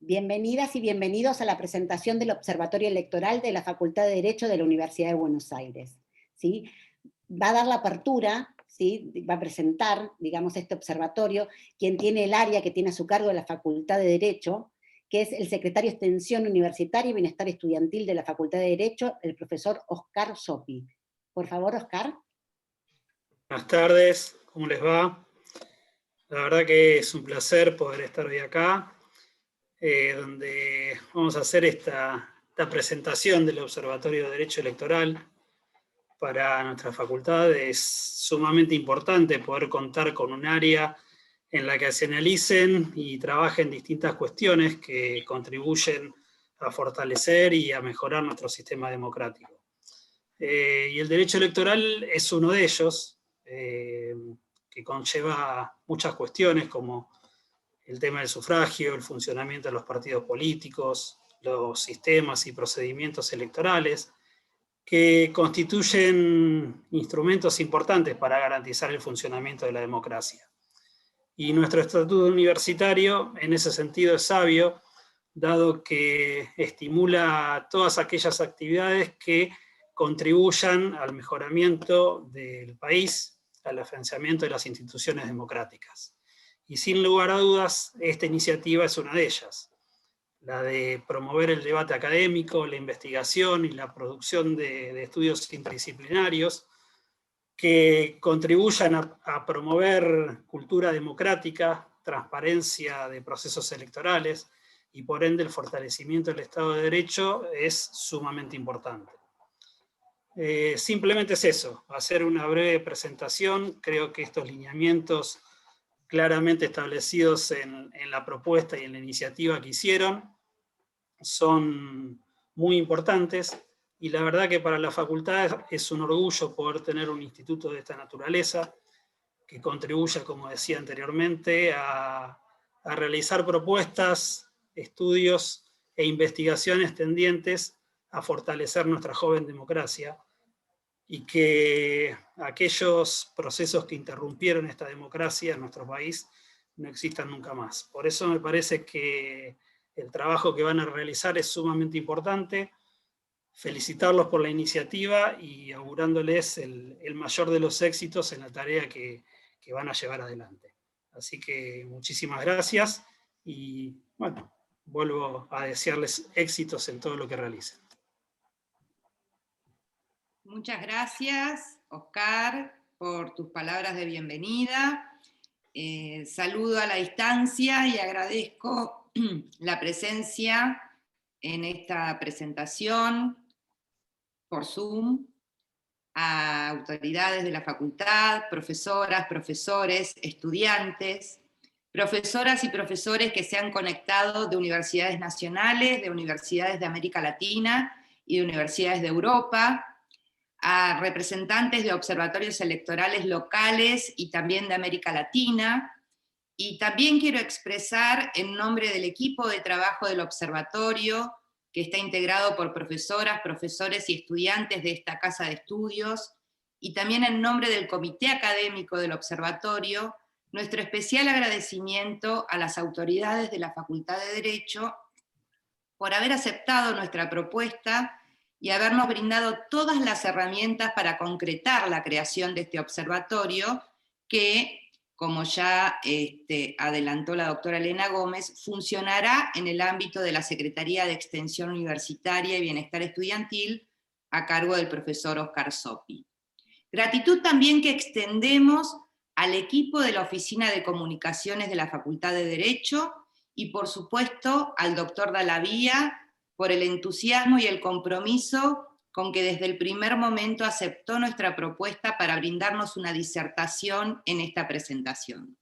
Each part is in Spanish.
Bienvenidas y bienvenidos a la presentación del Observatorio Electoral de la Facultad de Derecho de la Universidad de Buenos Aires. ¿Sí? Va a dar la apertura, ¿sí? Va a presentar, digamos, este observatorio, quien tiene el área que tiene a su cargo de la Facultad de Derecho, que es el secretario de Extensión Universitaria y Bienestar Estudiantil de la Facultad de Derecho, el profesor Oscar Sopi. Por favor, Oscar. Buenas tardes, ¿cómo les va? La verdad que es un placer poder estar hoy acá, donde vamos a hacer esta presentación del Observatorio de Derecho Electoral. Para nuestra facultad es sumamente importante poder contar con un área en la que se analicen y trabajen distintas cuestiones que contribuyen a fortalecer y a mejorar nuestro sistema democrático. Y el derecho electoral es uno de ellos, que conlleva muchas cuestiones como el tema del sufragio, el funcionamiento de los partidos políticos, los sistemas y procedimientos electorales, que constituyen instrumentos importantes para garantizar el funcionamiento de la democracia. Y nuestro estatuto universitario, en ese sentido, es sabio, dado que estimula todas aquellas actividades que contribuyan al mejoramiento del país, al afianzamiento de las instituciones democráticas. Y sin lugar a dudas, esta iniciativa es una de ellas, la de promover el debate académico, la investigación y la producción de estudios interdisciplinarios que contribuyan a promover cultura democrática, transparencia de procesos electorales y por ende el fortalecimiento del Estado de Derecho es sumamente importante. Simplemente es eso, hacer una breve presentación. Creo que estos lineamientos claramente establecidos en la propuesta y en la iniciativa que hicieron son muy importantes, y la verdad que para la facultad es un orgullo poder tener un instituto de esta naturaleza, que contribuya, como decía anteriormente, a realizar propuestas, estudios e investigaciones tendientes a fortalecer nuestra joven democracia, y que aquellos procesos que interrumpieron esta democracia en nuestro país no existan nunca más. Por eso me parece que el trabajo que van a realizar es sumamente importante. Felicitarlos por la iniciativa y augurándoles el mayor de los éxitos en la tarea que van a llevar adelante. Así que muchísimas gracias y bueno, vuelvo a desearles éxitos en todo lo que realicen. Muchas gracias, Oscar, por tus palabras de bienvenida. Saludo a la distancia y agradezco la presencia en esta presentación por Zoom a autoridades de la facultad, profesoras, profesores, estudiantes, profesoras y profesores que se han conectado de universidades nacionales, de universidades de América Latina y de universidades de Europa, a representantes de observatorios electorales locales y también de América Latina, y también quiero expresar en nombre del equipo de trabajo del observatorio, que está integrado por profesoras, profesores y estudiantes de esta casa de estudios, y también en nombre del comité académico del observatorio, nuestro especial agradecimiento a las autoridades de la Facultad de Derecho por haber aceptado nuestra propuesta y habernos brindado todas las herramientas para concretar la creación de este observatorio que, como ya adelantó la doctora Elena Gómez, funcionará en el ámbito de la Secretaría de Extensión Universitaria y Bienestar Estudiantil a cargo del profesor Oscar Sopi. Gratitud también que extendemos al equipo de la Oficina de Comunicaciones de la Facultad de Derecho y por supuesto al doctor Dallavía, por el entusiasmo y el compromiso con que desde el primer momento aceptó nuestra propuesta para brindarnos una disertación en esta presentación.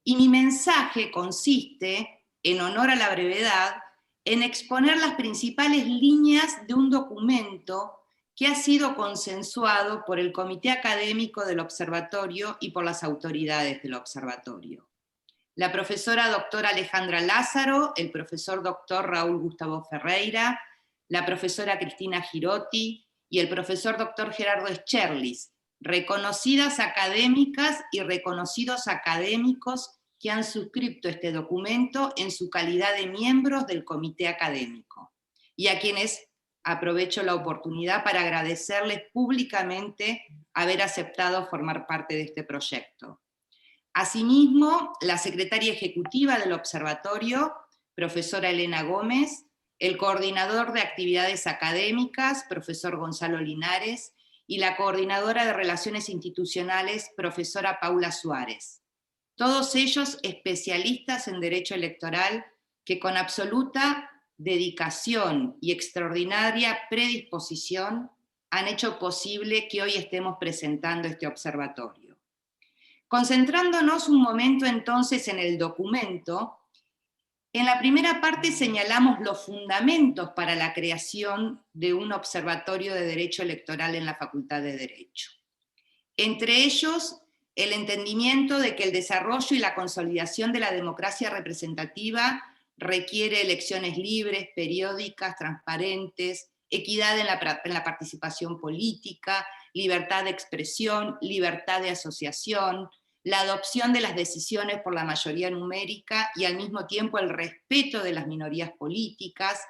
Y mi mensaje consiste, en honor a la brevedad, en exponer las principales líneas de un documento que ha sido consensuado por el Comité Académico del Observatorio y por las autoridades del Observatorio. La profesora doctora Alejandra Lázaro, el profesor doctor Raúl Gustavo Ferreira, la profesora Cristina Girotti y el profesor doctor Gerardo Scherlis, reconocidas académicas y reconocidos académicos que han suscrito este documento en su calidad de miembros del comité académico, y a quienes aprovecho la oportunidad para agradecerles públicamente haber aceptado formar parte de este proyecto. Asimismo, la secretaria ejecutiva del observatorio, profesora Elena Gómez, el coordinador de actividades académicas, profesor Gonzalo Linares, y la coordinadora de relaciones institucionales, profesora Paula Suárez. Todos ellos especialistas en derecho electoral que con absoluta dedicación y extraordinaria predisposición han hecho posible que hoy estemos presentando este observatorio. Concentrándonos un momento entonces en el documento, en la primera parte señalamos los fundamentos para la creación de un observatorio de derecho electoral en la Facultad de Derecho. Entre ellos, el entendimiento de que el desarrollo y la consolidación de la democracia representativa requiere elecciones libres, periódicas, transparentes, equidad en la participación política, libertad de expresión, libertad de asociación, la adopción de las decisiones por la mayoría numérica y al mismo tiempo el respeto de las minorías políticas,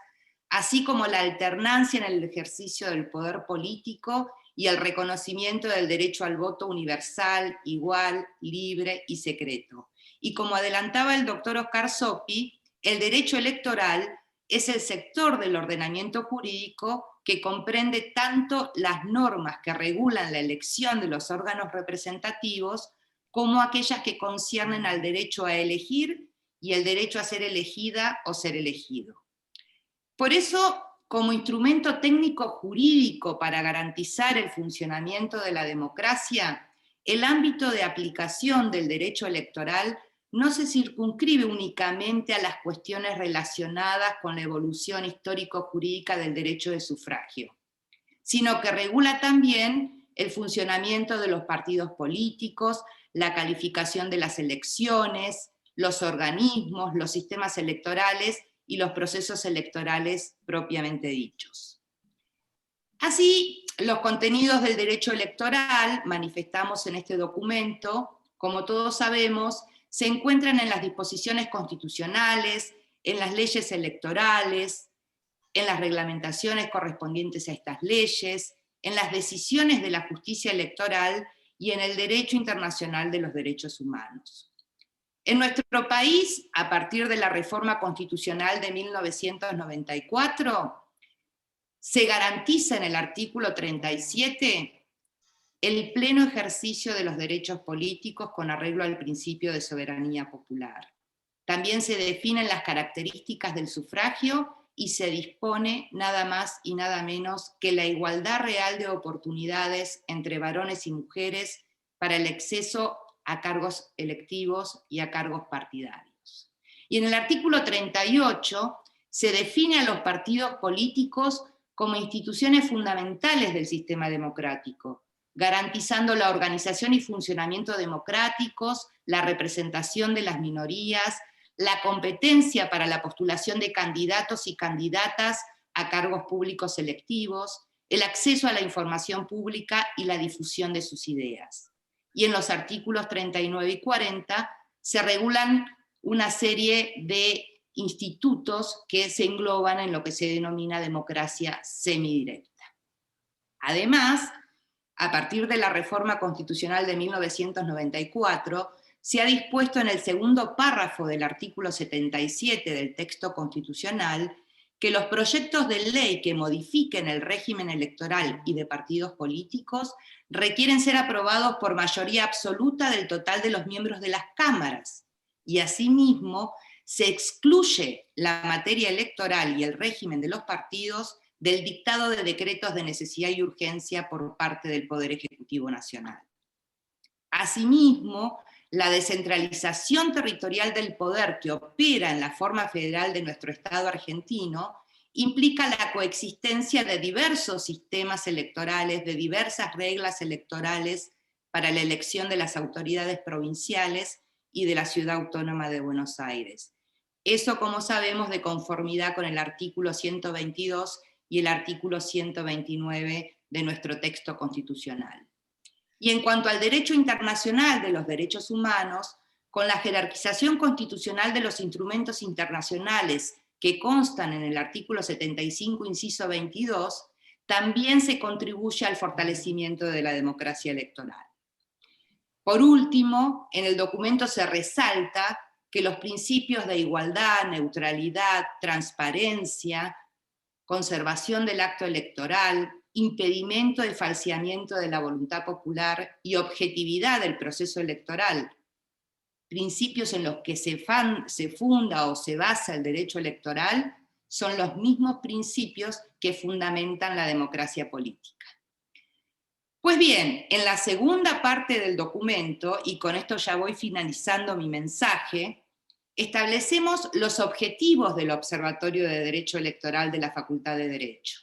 así como la alternancia en el ejercicio del poder político y el reconocimiento del derecho al voto universal, igual, libre y secreto. Y como adelantaba el doctor Oscar Zoppi, el derecho electoral es el sector del ordenamiento jurídico que comprende tanto las normas que regulan la elección de los órganos representativos como aquellas que conciernen al derecho a elegir y el derecho a ser elegida o ser elegido. Por eso, como instrumento técnico jurídico para garantizar el funcionamiento de la democracia, el ámbito de aplicación del derecho electoral no se circunscribe únicamente a las cuestiones relacionadas con la evolución histórico-jurídica del derecho de sufragio, sino que regula también el funcionamiento de los partidos políticos, la calificación de las elecciones, los organismos, los sistemas electorales y los procesos electorales propiamente dichos. Así, los contenidos del derecho electoral, manifestamos en este documento, como todos sabemos, se encuentran en las disposiciones constitucionales, en las leyes electorales, en las reglamentaciones correspondientes a estas leyes, en las decisiones de la justicia electoral y en el derecho internacional de los derechos humanos. En nuestro país, a partir de la reforma constitucional de 1994, se garantiza en el artículo 37 el pleno ejercicio de los derechos políticos con arreglo al principio de soberanía popular. También se definen las características del sufragio y se dispone nada más y nada menos que la igualdad real de oportunidades entre varones y mujeres para el acceso a cargos electivos y a cargos partidarios. Y en el artículo 38 se define a los partidos políticos como instituciones fundamentales del sistema democrático, garantizando la organización y funcionamiento democráticos, la representación de las minorías, la competencia para la postulación de candidatos y candidatas a cargos públicos electivos, el acceso a la información pública y la difusión de sus ideas. Y en los artículos 39 y 40 se regulan una serie de institutos que se engloban en lo que se denomina democracia semidirecta. Además, a partir de la reforma constitucional de 1994, se ha dispuesto en el segundo párrafo del artículo 77 del texto constitucional que los proyectos de ley que modifiquen el régimen electoral y de partidos políticos requieren ser aprobados por mayoría absoluta del total de los miembros de las cámaras, y asimismo se excluye la materia electoral y el régimen de los partidos del dictado de decretos de necesidad y urgencia por parte del Poder Ejecutivo Nacional. Asimismo, la descentralización territorial del poder que opera en la forma federal de nuestro Estado argentino implica la coexistencia de diversos sistemas electorales, de diversas reglas electorales para la elección de las autoridades provinciales y de la Ciudad Autónoma de Buenos Aires. Eso, como sabemos, de conformidad con el artículo 122 y el artículo 129 de nuestro texto constitucional. Y en cuanto al derecho internacional de los derechos humanos, con la jerarquización constitucional de los instrumentos internacionales que constan en el artículo 75, inciso 22, también se contribuye al fortalecimiento de la democracia electoral. Por último, en el documento se resalta que los principios de igualdad, neutralidad, transparencia, conservación del acto electoral, impedimento de falseamiento de la voluntad popular y objetividad del proceso electoral, principios en los que se funda o se basa el derecho electoral, son los mismos principios que fundamentan la democracia política. Pues bien, en la segunda parte del documento, y con esto ya voy finalizando mi mensaje, establecemos los objetivos del Observatorio de Derecho Electoral de la Facultad de Derecho.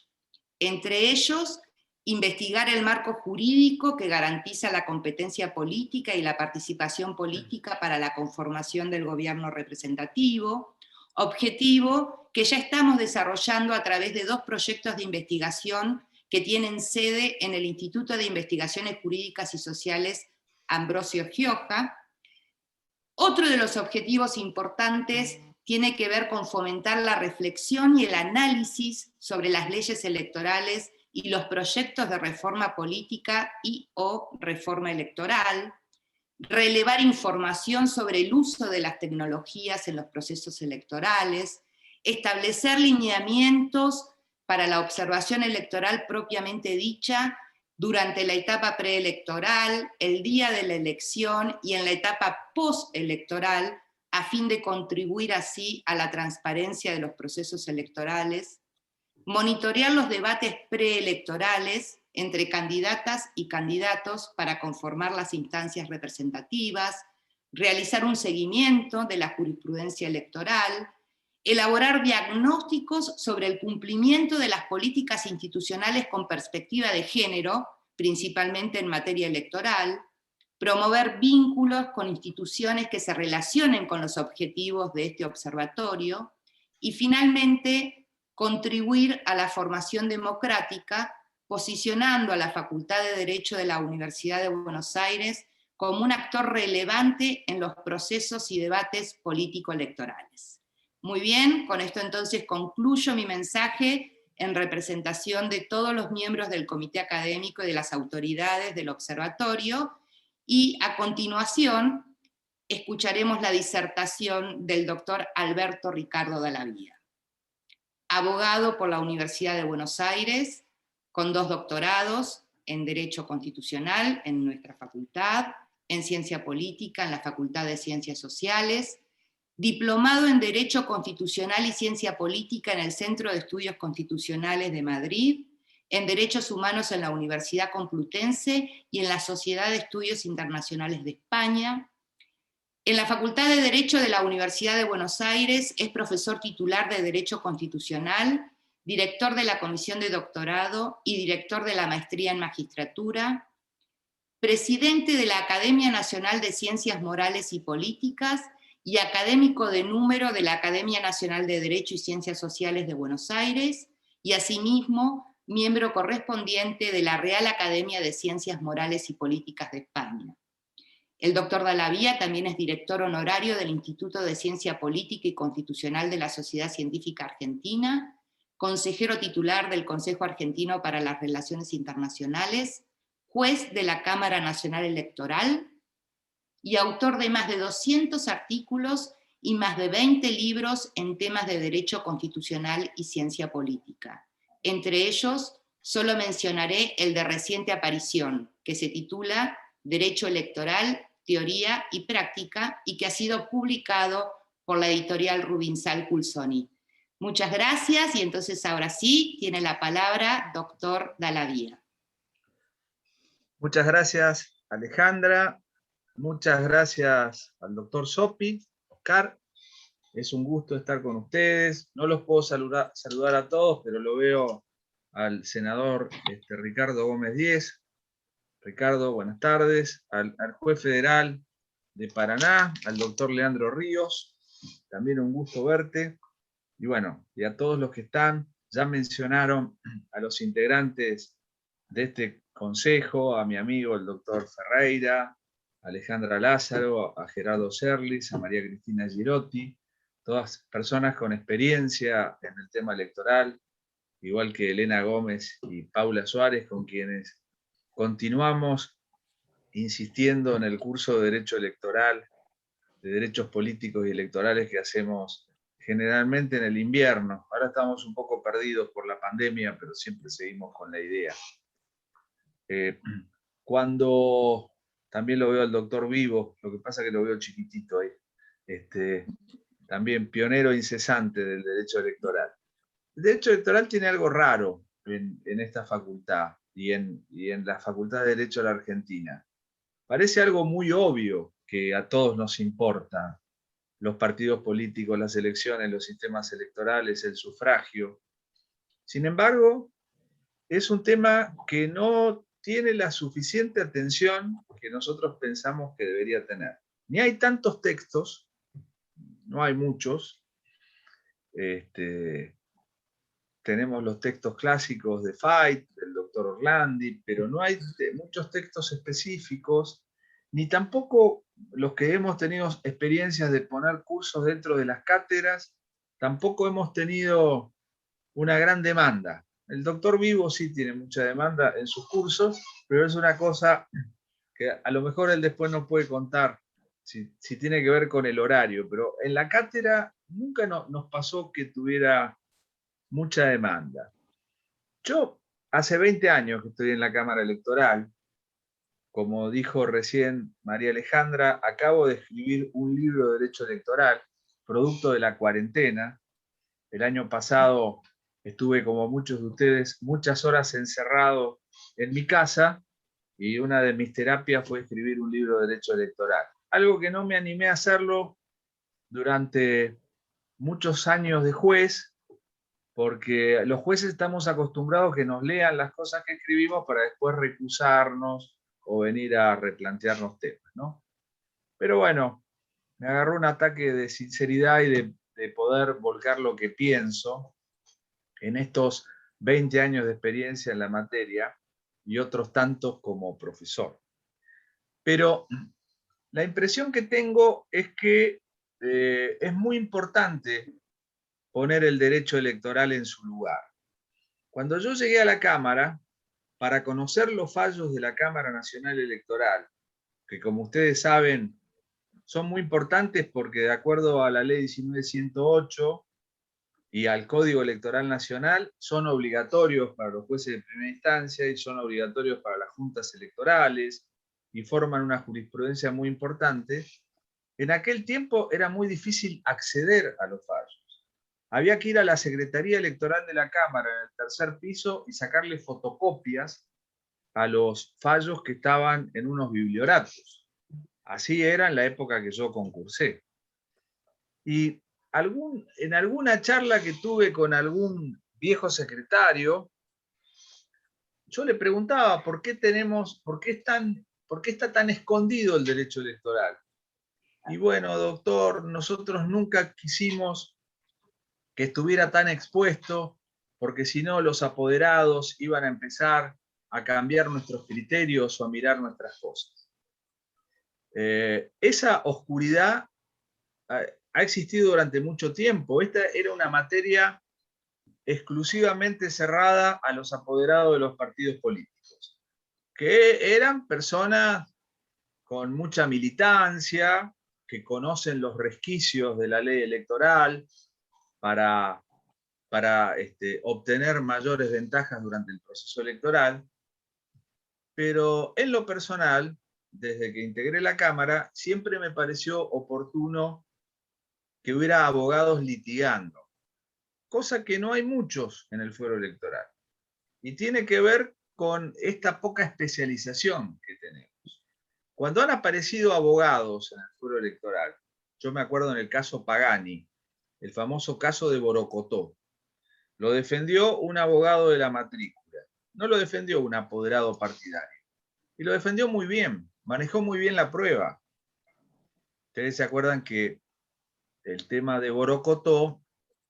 Entre ellos, investigar el marco jurídico que garantiza la competencia política y la participación política para la conformación del gobierno representativo, objetivo que ya estamos desarrollando a través de 2 proyectos de investigación que tienen sede en el Instituto de Investigaciones Jurídicas y Sociales Ambrosio Gioja. Otro de los objetivos importantes tiene que ver con fomentar la reflexión y el análisis sobre las leyes electorales y los proyectos de reforma política y o reforma electoral, relevar información sobre el uso de las tecnologías en los procesos electorales, establecer lineamientos para la observación electoral propiamente dicha durante la etapa preelectoral, el día de la elección y en la etapa postelectoral, a fin de contribuir así a la transparencia de los procesos electorales, monitorear los debates preelectorales entre candidatas y candidatos para conformar las instancias representativas, realizar un seguimiento de la jurisprudencia electoral, elaborar diagnósticos sobre el cumplimiento de las políticas institucionales con perspectiva de género, principalmente en materia electoral, promover vínculos con instituciones que se relacionen con los objetivos de este observatorio, y finalmente contribuir a la formación democrática, posicionando a la Facultad de Derecho de la Universidad de Buenos Aires como un actor relevante en los procesos y debates político-electorales. Muy bien, con esto entonces concluyo mi mensaje en representación de todos los miembros del comité académico y de las autoridades del observatorio, y a continuación escucharemos la disertación del doctor Alberto Ricardo Dallavia, abogado por la Universidad de Buenos Aires, con 2 doctorados en Derecho Constitucional en nuestra facultad, en Ciencia Política en la Facultad de Ciencias Sociales, diplomado en Derecho Constitucional y Ciencia Política en el Centro de Estudios Constitucionales de Madrid, en Derechos Humanos en la Universidad Complutense y en la Sociedad de Estudios Internacionales de España. En la Facultad de Derecho de la Universidad de Buenos Aires es profesor titular de Derecho Constitucional, director de la Comisión de Doctorado y director de la Maestría en Magistratura, presidente de la Academia Nacional de Ciencias Morales y Políticas y académico de número de la Academia Nacional de Derecho y Ciencias Sociales de Buenos Aires, y asimismo miembro correspondiente de la Real Academia de Ciencias Morales y Políticas de España. El doctor Dallavia también es director honorario del Instituto de Ciencia Política y Constitucional de la Sociedad Científica Argentina, consejero titular del Consejo Argentino para las Relaciones Internacionales, juez de la Cámara Nacional Electoral, y autor de más de 200 artículos y más de 20 libros en temas de derecho constitucional y ciencia política. Entre ellos, solo mencionaré el de reciente aparición, que se titula Derecho Electoral, Teoría y Práctica, y que ha sido publicado por la editorial Rubinsal Culsoni. Muchas gracias, y entonces ahora sí, tiene la palabra doctor Dallavia. Muchas gracias, Alejandra. Muchas gracias al doctor Sopi, Oscar. Es un gusto estar con ustedes. No los puedo saludar a todos, pero lo veo al senador Ricardo Gómez Díez. Ricardo, buenas tardes. Al juez federal de Paraná, al doctor Leandro Ríos. También un gusto verte. Y bueno, y a todos los que están, ya mencionaron a los integrantes de este consejo, a mi amigo el doctor Ferreira, Alejandra Lázaro, a Gerardo Serlis, a María Cristina Girotti, todas personas con experiencia en el tema electoral, igual que Elena Gómez y Paula Suárez, con quienes continuamos insistiendo en el curso de Derecho Electoral, de Derechos Políticos y Electorales que hacemos generalmente en el invierno. Ahora estamos un poco perdidos por la pandemia, pero siempre seguimos con la idea. Cuando también lo veo al doctor Vivo, lo que pasa es que lo veo chiquitito ahí, también pionero incesante del derecho electoral. El derecho electoral tiene algo raro en esta facultad y en la Facultad de Derecho de la Argentina. Parece algo muy obvio que a todos nos importa: los partidos políticos, las elecciones, los sistemas electorales, el sufragio. Sin embargo, es un tema que no tiene la suficiente atención que nosotros pensamos que debería tener. Ni hay tantos textos, no hay muchos. Tenemos los textos clásicos de Fait, del doctor Orlandi, pero no hay muchos textos específicos, ni tampoco los que hemos tenido experiencias de poner cursos dentro de las cátedras, tampoco hemos tenido una gran demanda. El doctor Vivo sí tiene mucha demanda en sus cursos, pero es una cosa que a lo mejor él después nos puede contar si tiene que ver con el horario, pero en la cátedra nunca nos pasó que tuviera mucha demanda. Yo hace 20 años que estoy en la Cámara Electoral. Como dijo recién María Alejandra, acabo de escribir un libro de Derecho Electoral, producto de la cuarentena. El año pasado estuve, como muchos de ustedes, muchas horas encerrado en mi casa, y una de mis terapias fue escribir un libro de Derecho Electoral. Algo que no me animé a hacerlo durante muchos años de juez, porque los jueces estamos acostumbrados a que nos lean las cosas que escribimos para después recusarnos o venir a replantearnos temas, ¿no? Pero bueno, me agarró un ataque de sinceridad y de poder volcar lo que pienso en estos 20 años de experiencia en la materia y otros tantos como profesor. Pero la impresión que tengo es que es muy importante poner el derecho electoral en su lugar. Cuando yo llegué a la Cámara, para conocer los fallos de la Cámara Nacional Electoral, que como ustedes saben son muy importantes porque de acuerdo a la Ley 19.108 y al Código Electoral Nacional son obligatorios para los jueces de primera instancia y son obligatorios para las juntas electorales y forman una jurisprudencia muy importante. En aquel tiempo era muy difícil acceder a los fallos. Había que ir a la Secretaría Electoral de la Cámara en el tercer piso y sacarle fotocopias a los fallos que estaban en unos biblioratos. Así era en la época que yo concursé. Y en alguna charla que tuve con algún viejo secretario, yo le preguntaba por qué está tan escondido el derecho electoral. Y bueno, doctor, nosotros nunca quisimos que estuviera tan expuesto, porque si no los apoderados iban a empezar a cambiar nuestros criterios o a mirar nuestras cosas. Esa oscuridad ha existido durante mucho tiempo. Esta era una materia exclusivamente cerrada a los apoderados de los partidos políticos, que eran personas con mucha militancia, que conocen los resquicios de la ley electoral para obtener mayores ventajas durante el proceso electoral. Pero en lo personal, desde que integré la Cámara, siempre me pareció oportuno que hubiera abogados litigando, cosa que no hay muchos en el fuero electoral. Y tiene que ver con esta poca especialización que tenemos. Cuando han aparecido abogados en el fuero electoral, yo me acuerdo en el caso Pagani, el famoso caso de Borocotó, lo defendió un abogado de la matrícula, no lo defendió un apoderado partidario. Y lo defendió muy bien, manejó muy bien la prueba. Ustedes se acuerdan que el tema de Borocotó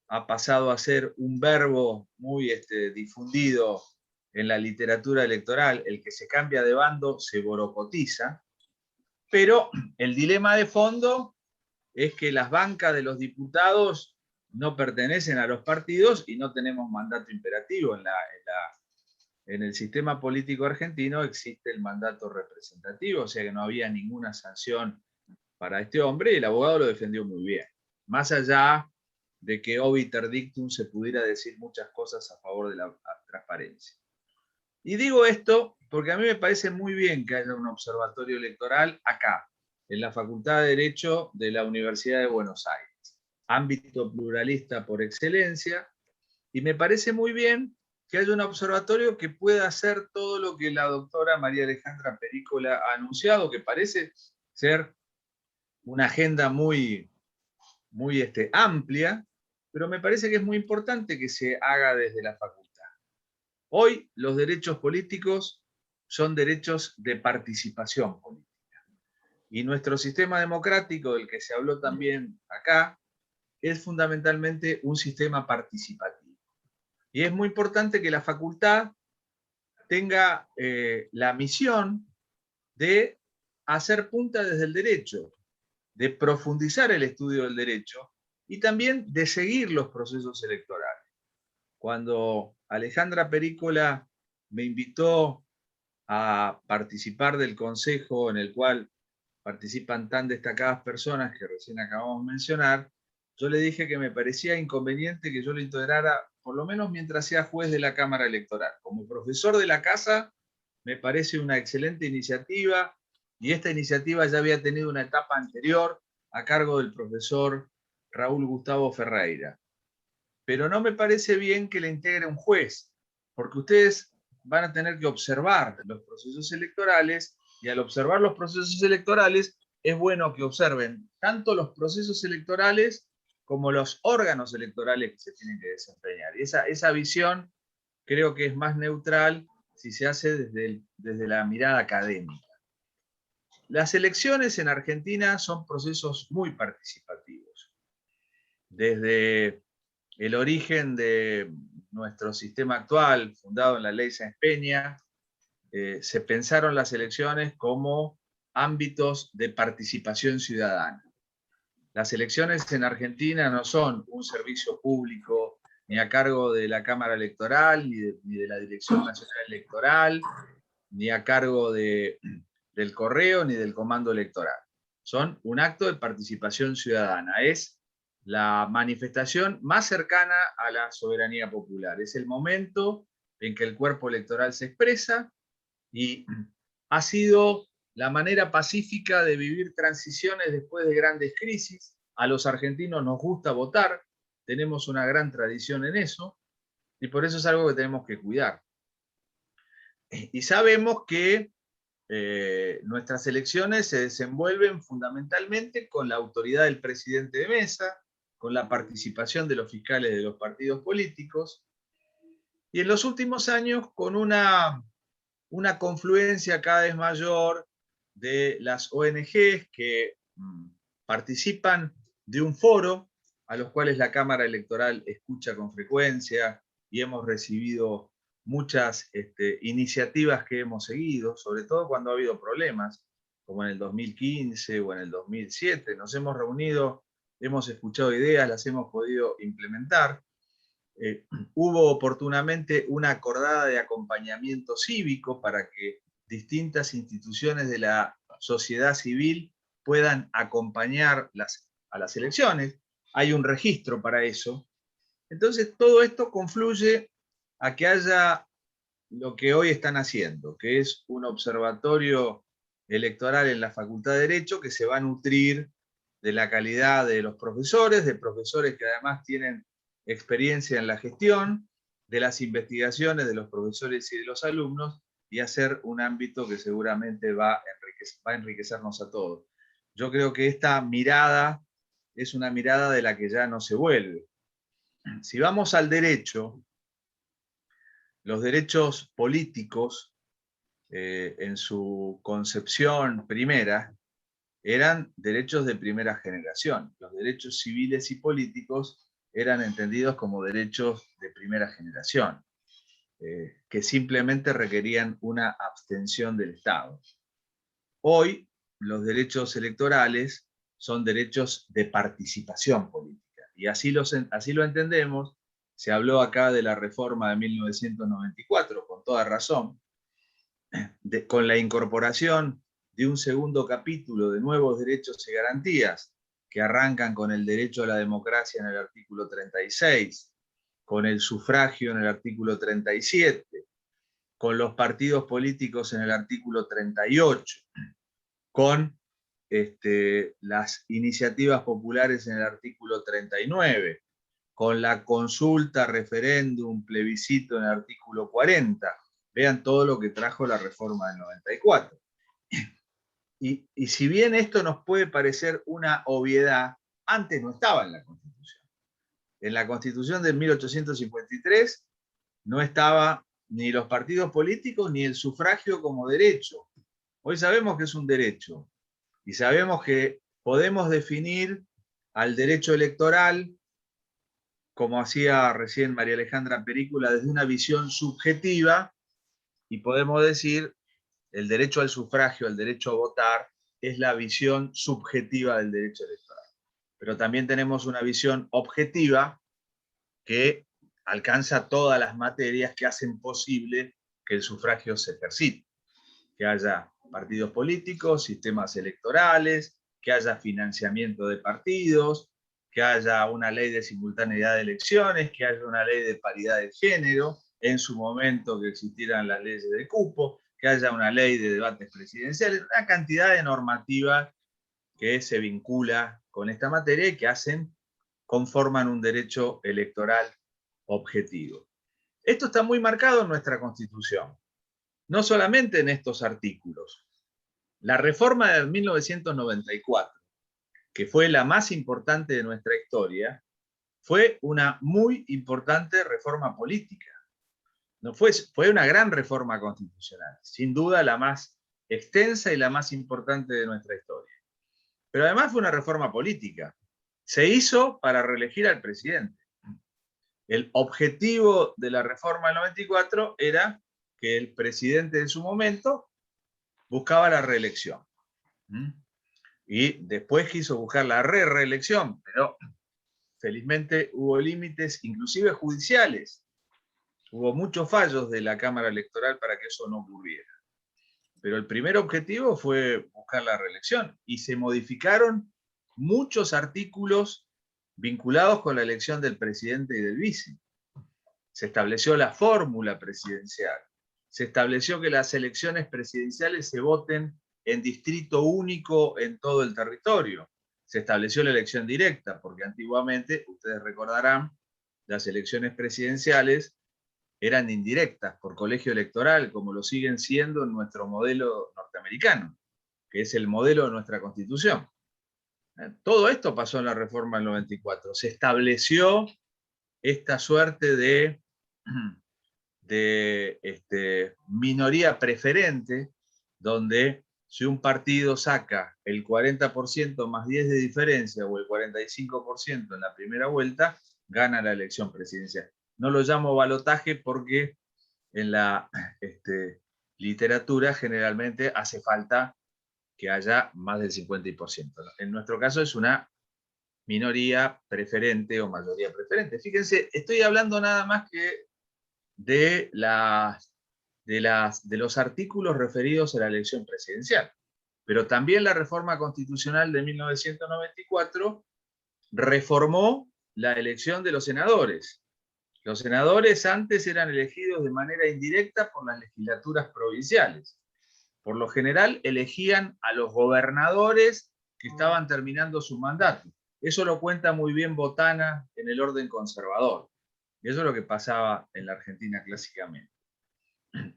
ha pasado a ser un verbo muy difundido en la literatura electoral. El que se cambia de bando se borocotiza. Pero el dilema de fondo es que las bancas de los diputados no pertenecen a los partidos y no tenemos mandato imperativo. En el sistema político argentino existe el mandato representativo, o sea que no había ninguna sanción para este hombre y el abogado lo defendió muy bien. Más allá de que obiter dictum se pudiera decir muchas cosas a favor de la transparencia. Y digo esto porque a mí me parece muy bien que haya un observatorio electoral acá, en la Facultad de Derecho de la Universidad de Buenos Aires. Ámbito pluralista por excelencia, y me parece muy bien que haya un observatorio que pueda hacer todo lo que la doctora María Alejandra Perícola ha anunciado, que parece ser una agenda muy amplia, pero me parece que es muy importante que se haga desde la facultad. Hoy los derechos políticos son derechos de participación política. Y nuestro sistema democrático, del que se habló también acá, es fundamentalmente un sistema participativo. Y es muy importante que la facultad tenga la misión de hacer punta desde el derecho, de profundizar el estudio del derecho y también de seguir los procesos electorales. Cuando Alejandra Perícola me invitó a participar del consejo en el cual participan tan destacadas personas que recién acabamos de mencionar, yo le dije que me parecía inconveniente que yo lo integrara, por lo menos mientras sea juez de la Cámara Electoral. Como profesor de la casa, me parece una excelente iniciativa, y esta iniciativa ya había tenido una etapa anterior a cargo del profesor Raúl Gustavo Ferreira. Pero no me parece bien que le integre un juez, porque ustedes van a tener que observar los procesos electorales, y al observar los procesos electorales es bueno que observen tanto los procesos electorales como los órganos electorales que se tienen que desempeñar. Y esa visión creo que es más neutral si se hace desde la mirada académica. Las elecciones en Argentina son procesos muy participativos. Desde el origen de nuestro sistema actual, fundado en la ley Sáenz Peña, se pensaron las elecciones como ámbitos de participación ciudadana. Las elecciones en Argentina no son un servicio público ni a cargo de la Cámara Electoral, ni de la Dirección Nacional Electoral, ni a cargo del Correo, ni del Comando Electoral. Son un acto de participación ciudadana. Es la manifestación más cercana a la soberanía popular. Es el momento en que el cuerpo electoral se expresa, y ha sido la manera pacífica de vivir transiciones después de grandes crisis. A los argentinos nos gusta votar, tenemos una gran tradición en eso, y por eso es algo que tenemos que cuidar. Y sabemos que nuestras elecciones se desenvuelven fundamentalmente con la autoridad del presidente de mesa, con la participación de los fiscales de los partidos políticos, y en los últimos años con una confluencia cada vez mayor de las ONGs que participan de un foro a los cuales la Cámara Electoral escucha con frecuencia, y hemos recibido muchas iniciativas que hemos seguido, sobre todo cuando ha habido problemas, como en el 2015 o en el 2007. Nos hemos reunido, hemos escuchado ideas, las hemos podido implementar. Hubo oportunamente una acordada de acompañamiento cívico para que distintas instituciones de la sociedad civil puedan acompañar a las elecciones. Hay un registro para eso. Entonces, todo esto confluye a que haya lo que hoy están haciendo, que es un observatorio electoral en la Facultad de Derecho que se va a nutrir de la calidad de los profesores, de profesores que además tienen experiencia en la gestión, de las investigaciones de los profesores y de los alumnos, y hacer un ámbito que seguramente va a enriquecernos a todos. Yo creo que esta mirada es una mirada de la que ya no se vuelve. Si vamos al derecho, los derechos políticos, en su concepción primera, eran derechos de primera generación. Los derechos civiles y políticos eran entendidos como derechos de primera generación, que simplemente requerían una abstención del Estado. Hoy los derechos electorales son derechos de participación política. Y así lo entendemos. Se habló acá de la reforma de 1994, con toda razón, con la incorporación de un segundo capítulo de nuevos derechos y garantías que arrancan con el derecho a la democracia en el artículo 36, con el sufragio en el artículo 37, con los partidos políticos en el artículo 38, con las iniciativas populares en el artículo 39, con la consulta, referéndum, plebiscito en el artículo 40. Vean todo lo que trajo la reforma del 94. Y si bien esto nos puede parecer una obviedad, antes no estaba en la Constitución. En la Constitución de 1853 no estaba ni los partidos políticos ni el sufragio como derecho. Hoy sabemos que es un derecho y sabemos que podemos definir al derecho electoral, como hacía recién María Alejandra Perícula, desde una visión subjetiva, y podemos decir el derecho al sufragio, el derecho a votar, es la visión subjetiva del derecho electoral. Pero también tenemos una visión objetiva que alcanza todas las materias que hacen posible que el sufragio se ejercite. Que haya partidos políticos, sistemas electorales, que haya financiamiento de partidos, que haya una ley de simultaneidad de elecciones, que haya una ley de paridad de género, en su momento que existieran las leyes de cupo, que haya una ley de debates presidenciales, una cantidad de normativa que se vincula con esta materia y que conforman un derecho electoral objetivo. Esto está muy marcado en nuestra Constitución, no solamente en estos artículos. La reforma de 1994, que fue la más importante de nuestra historia, fue una muy importante reforma política. No fue una gran reforma constitucional, sin duda la más extensa y la más importante de nuestra historia. Pero además fue una reforma política. Se hizo para reelegir al presidente. El objetivo de la reforma del 94 era que el presidente en su momento buscaba la reelección. Y después quiso buscar la reelección, pero felizmente hubo límites, inclusive judiciales. Hubo muchos fallos de la Cámara Electoral para que eso no ocurriera. Pero el primer objetivo fue buscar la reelección y se modificaron muchos artículos vinculados con la elección del presidente y del vice. Se estableció la fórmula presidencial. Se estableció que las elecciones presidenciales se voten en distrito único en todo el territorio. Se estableció la elección directa, porque antiguamente, ustedes recordarán, las elecciones presidenciales eran indirectas por colegio electoral, como lo siguen siendo en nuestro modelo norteamericano, que es el modelo de nuestra Constitución. Todo esto pasó en la reforma del 94. Se estableció esta suerte de minoría preferente, donde si un partido saca el 40% más 10 de diferencia o el 45% en la primera vuelta, gana la elección presidencial. No lo llamo balotaje porque en la literatura generalmente hace falta que haya más del 50%. En nuestro caso es una minoría preferente o mayoría preferente. Fíjense, estoy hablando nada más que de los artículos referidos a la elección presidencial. Pero también la reforma constitucional de 1994 reformó la elección de los senadores. Los senadores antes eran elegidos de manera indirecta por las legislaturas provinciales. Por lo general elegían a los gobernadores que estaban terminando su mandato. Eso lo cuenta muy bien Botana en El orden conservador. Y eso es lo que pasaba en la Argentina clásicamente.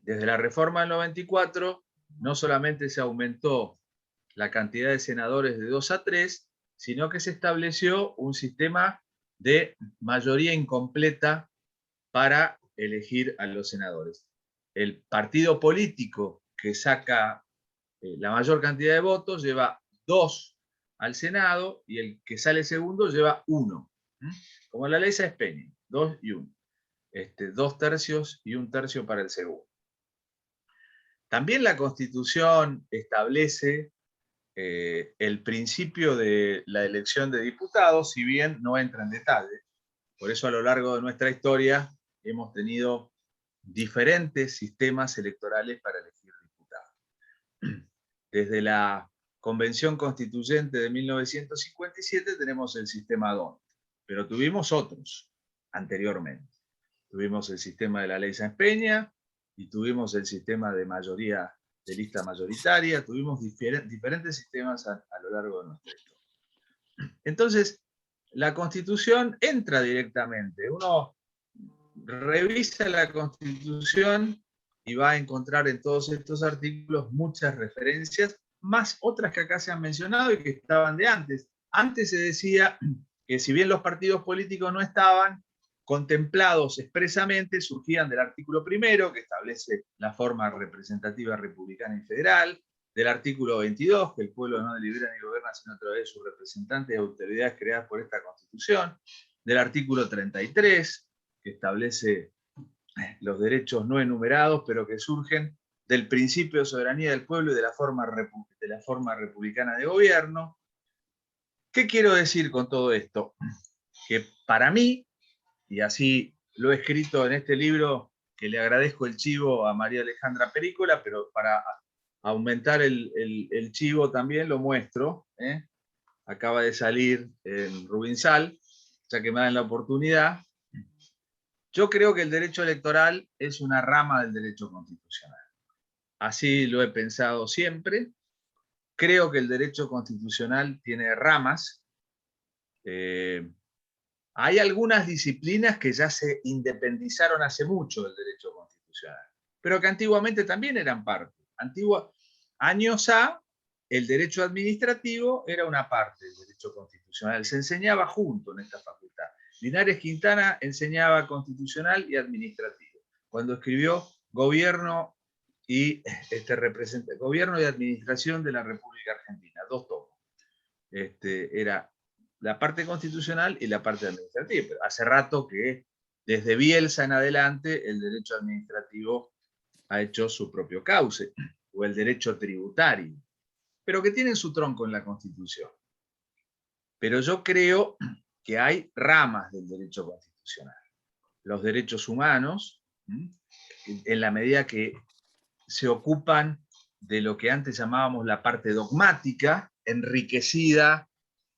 Desde la reforma del 94, no solamente se aumentó la cantidad de senadores de 2 a 3, sino que se estableció un sistema de mayoría incompleta para elegir a los senadores. El partido político que saca la mayor cantidad de votos lleva 2 al Senado y el que sale segundo lleva 1. Como la ley Sáenz-Peña, 2 y 1. 2 tercios y 1 tercio para el segundo. También la Constitución establece el principio de la elección de diputados, si bien no entra en detalle. Por eso a lo largo de nuestra historia hemos tenido diferentes sistemas electorales para elegir diputados. Desde la Convención Constituyente de 1957 tenemos el sistema DONT, pero tuvimos otros anteriormente. Tuvimos el sistema de la Ley Sáenz Peña y tuvimos el sistema de mayoría de lista mayoritaria, tuvimos diferentes sistemas a lo largo de nuestra historia. Entonces, la Constitución entra directamente. Uno revisa la Constitución y va a encontrar en todos estos artículos muchas referencias, más otras que acá se han mencionado y que estaban de antes. Antes se decía que si bien los partidos políticos no estaban contemplados expresamente, surgían del artículo primero, que establece la forma representativa republicana y federal, del artículo 22, que el pueblo no delibera ni gobierna sino a través de sus representantes y autoridades creadas por esta Constitución, del artículo 33, que establece los derechos no enumerados, pero que surgen del principio de soberanía del pueblo y de la forma republicana de gobierno. ¿Qué quiero decir con todo esto? Que para mí, y así lo he escrito en este libro, que le agradezco el chivo a María Alejandra Perícola, pero para aumentar el chivo también lo muestro, ¿eh? Acaba de salir en Rubinsal, ya que me dan la oportunidad. Yo creo que el derecho electoral es una rama del derecho constitucional. Así lo he pensado siempre. Creo que el derecho constitucional tiene ramas. Hay algunas disciplinas que ya se independizaron hace mucho del derecho constitucional, pero que antiguamente también eran parte. Años A, el derecho administrativo era una parte del derecho constitucional. Se enseñaba junto en esta facultad. Linares Quintana enseñaba constitucional y administrativo. Cuando escribió Gobierno y Gobierno y Administración de la República Argentina, 2 tomos. Era la parte constitucional y la parte administrativa. Pero hace rato que desde Bielsa en adelante el derecho administrativo ha hecho su propio cauce, o el derecho tributario, pero que tienen su tronco en la Constitución. Pero yo creo que hay ramas del derecho constitucional. Los derechos humanos, en la medida que se ocupan de lo que antes llamábamos la parte dogmática, enriquecida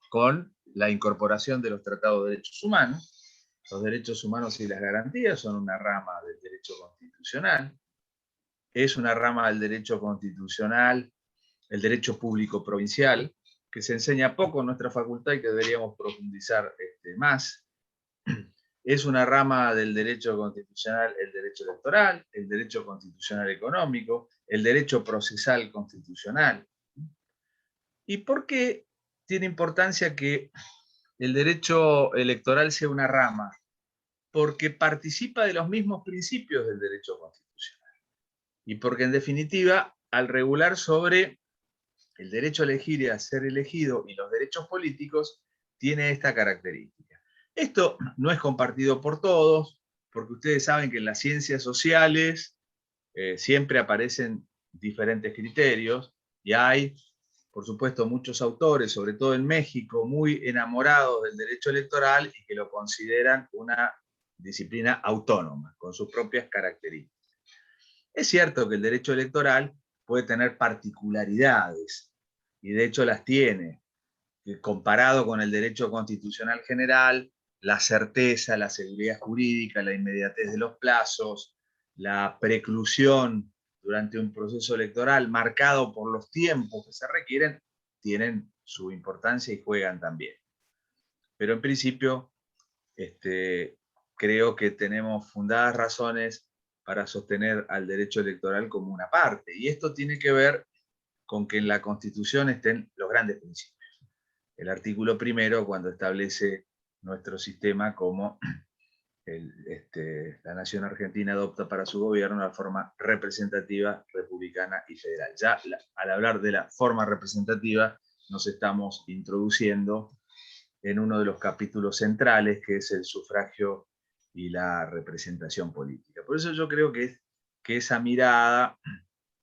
con la incorporación de los tratados de derechos humanos. Los derechos humanos y las garantías son una rama del derecho constitucional. Es una rama del derecho constitucional, el derecho público provincial, que se enseña poco en nuestra facultad y que deberíamos profundizar más. Es una rama del derecho constitucional el derecho electoral, el derecho constitucional económico, el derecho procesal constitucional. ¿Y por qué tiene importancia que el derecho electoral sea una rama? Porque participa de los mismos principios del derecho constitucional. Y porque, en definitiva, al regular sobre el derecho a elegir y a ser elegido y los derechos políticos, tiene esta característica. Esto no es compartido por todos, porque ustedes saben que en las ciencias sociales siempre aparecen diferentes criterios, y hay, por supuesto, muchos autores, sobre todo en México, muy enamorados del derecho electoral y que lo consideran una disciplina autónoma, con sus propias características. Es cierto que el derecho electoral puede tener particularidades, y de hecho las tiene, comparado con el derecho constitucional general, la certeza, la seguridad jurídica, la inmediatez de los plazos, la preclusión durante un proceso electoral marcado por los tiempos que se requieren, tienen su importancia y juegan también. Pero en principio, creo que tenemos fundadas razones para sostener al derecho electoral como una parte. Y esto tiene que ver con que en la Constitución estén los grandes principios. El artículo primero, cuando establece nuestro sistema como la nación argentina adopta para su gobierno la forma representativa, republicana y federal. Ya al hablar de la forma representativa nos estamos introduciendo en uno de los capítulos centrales, que es el sufragio y la representación política. Por eso yo creo que esa mirada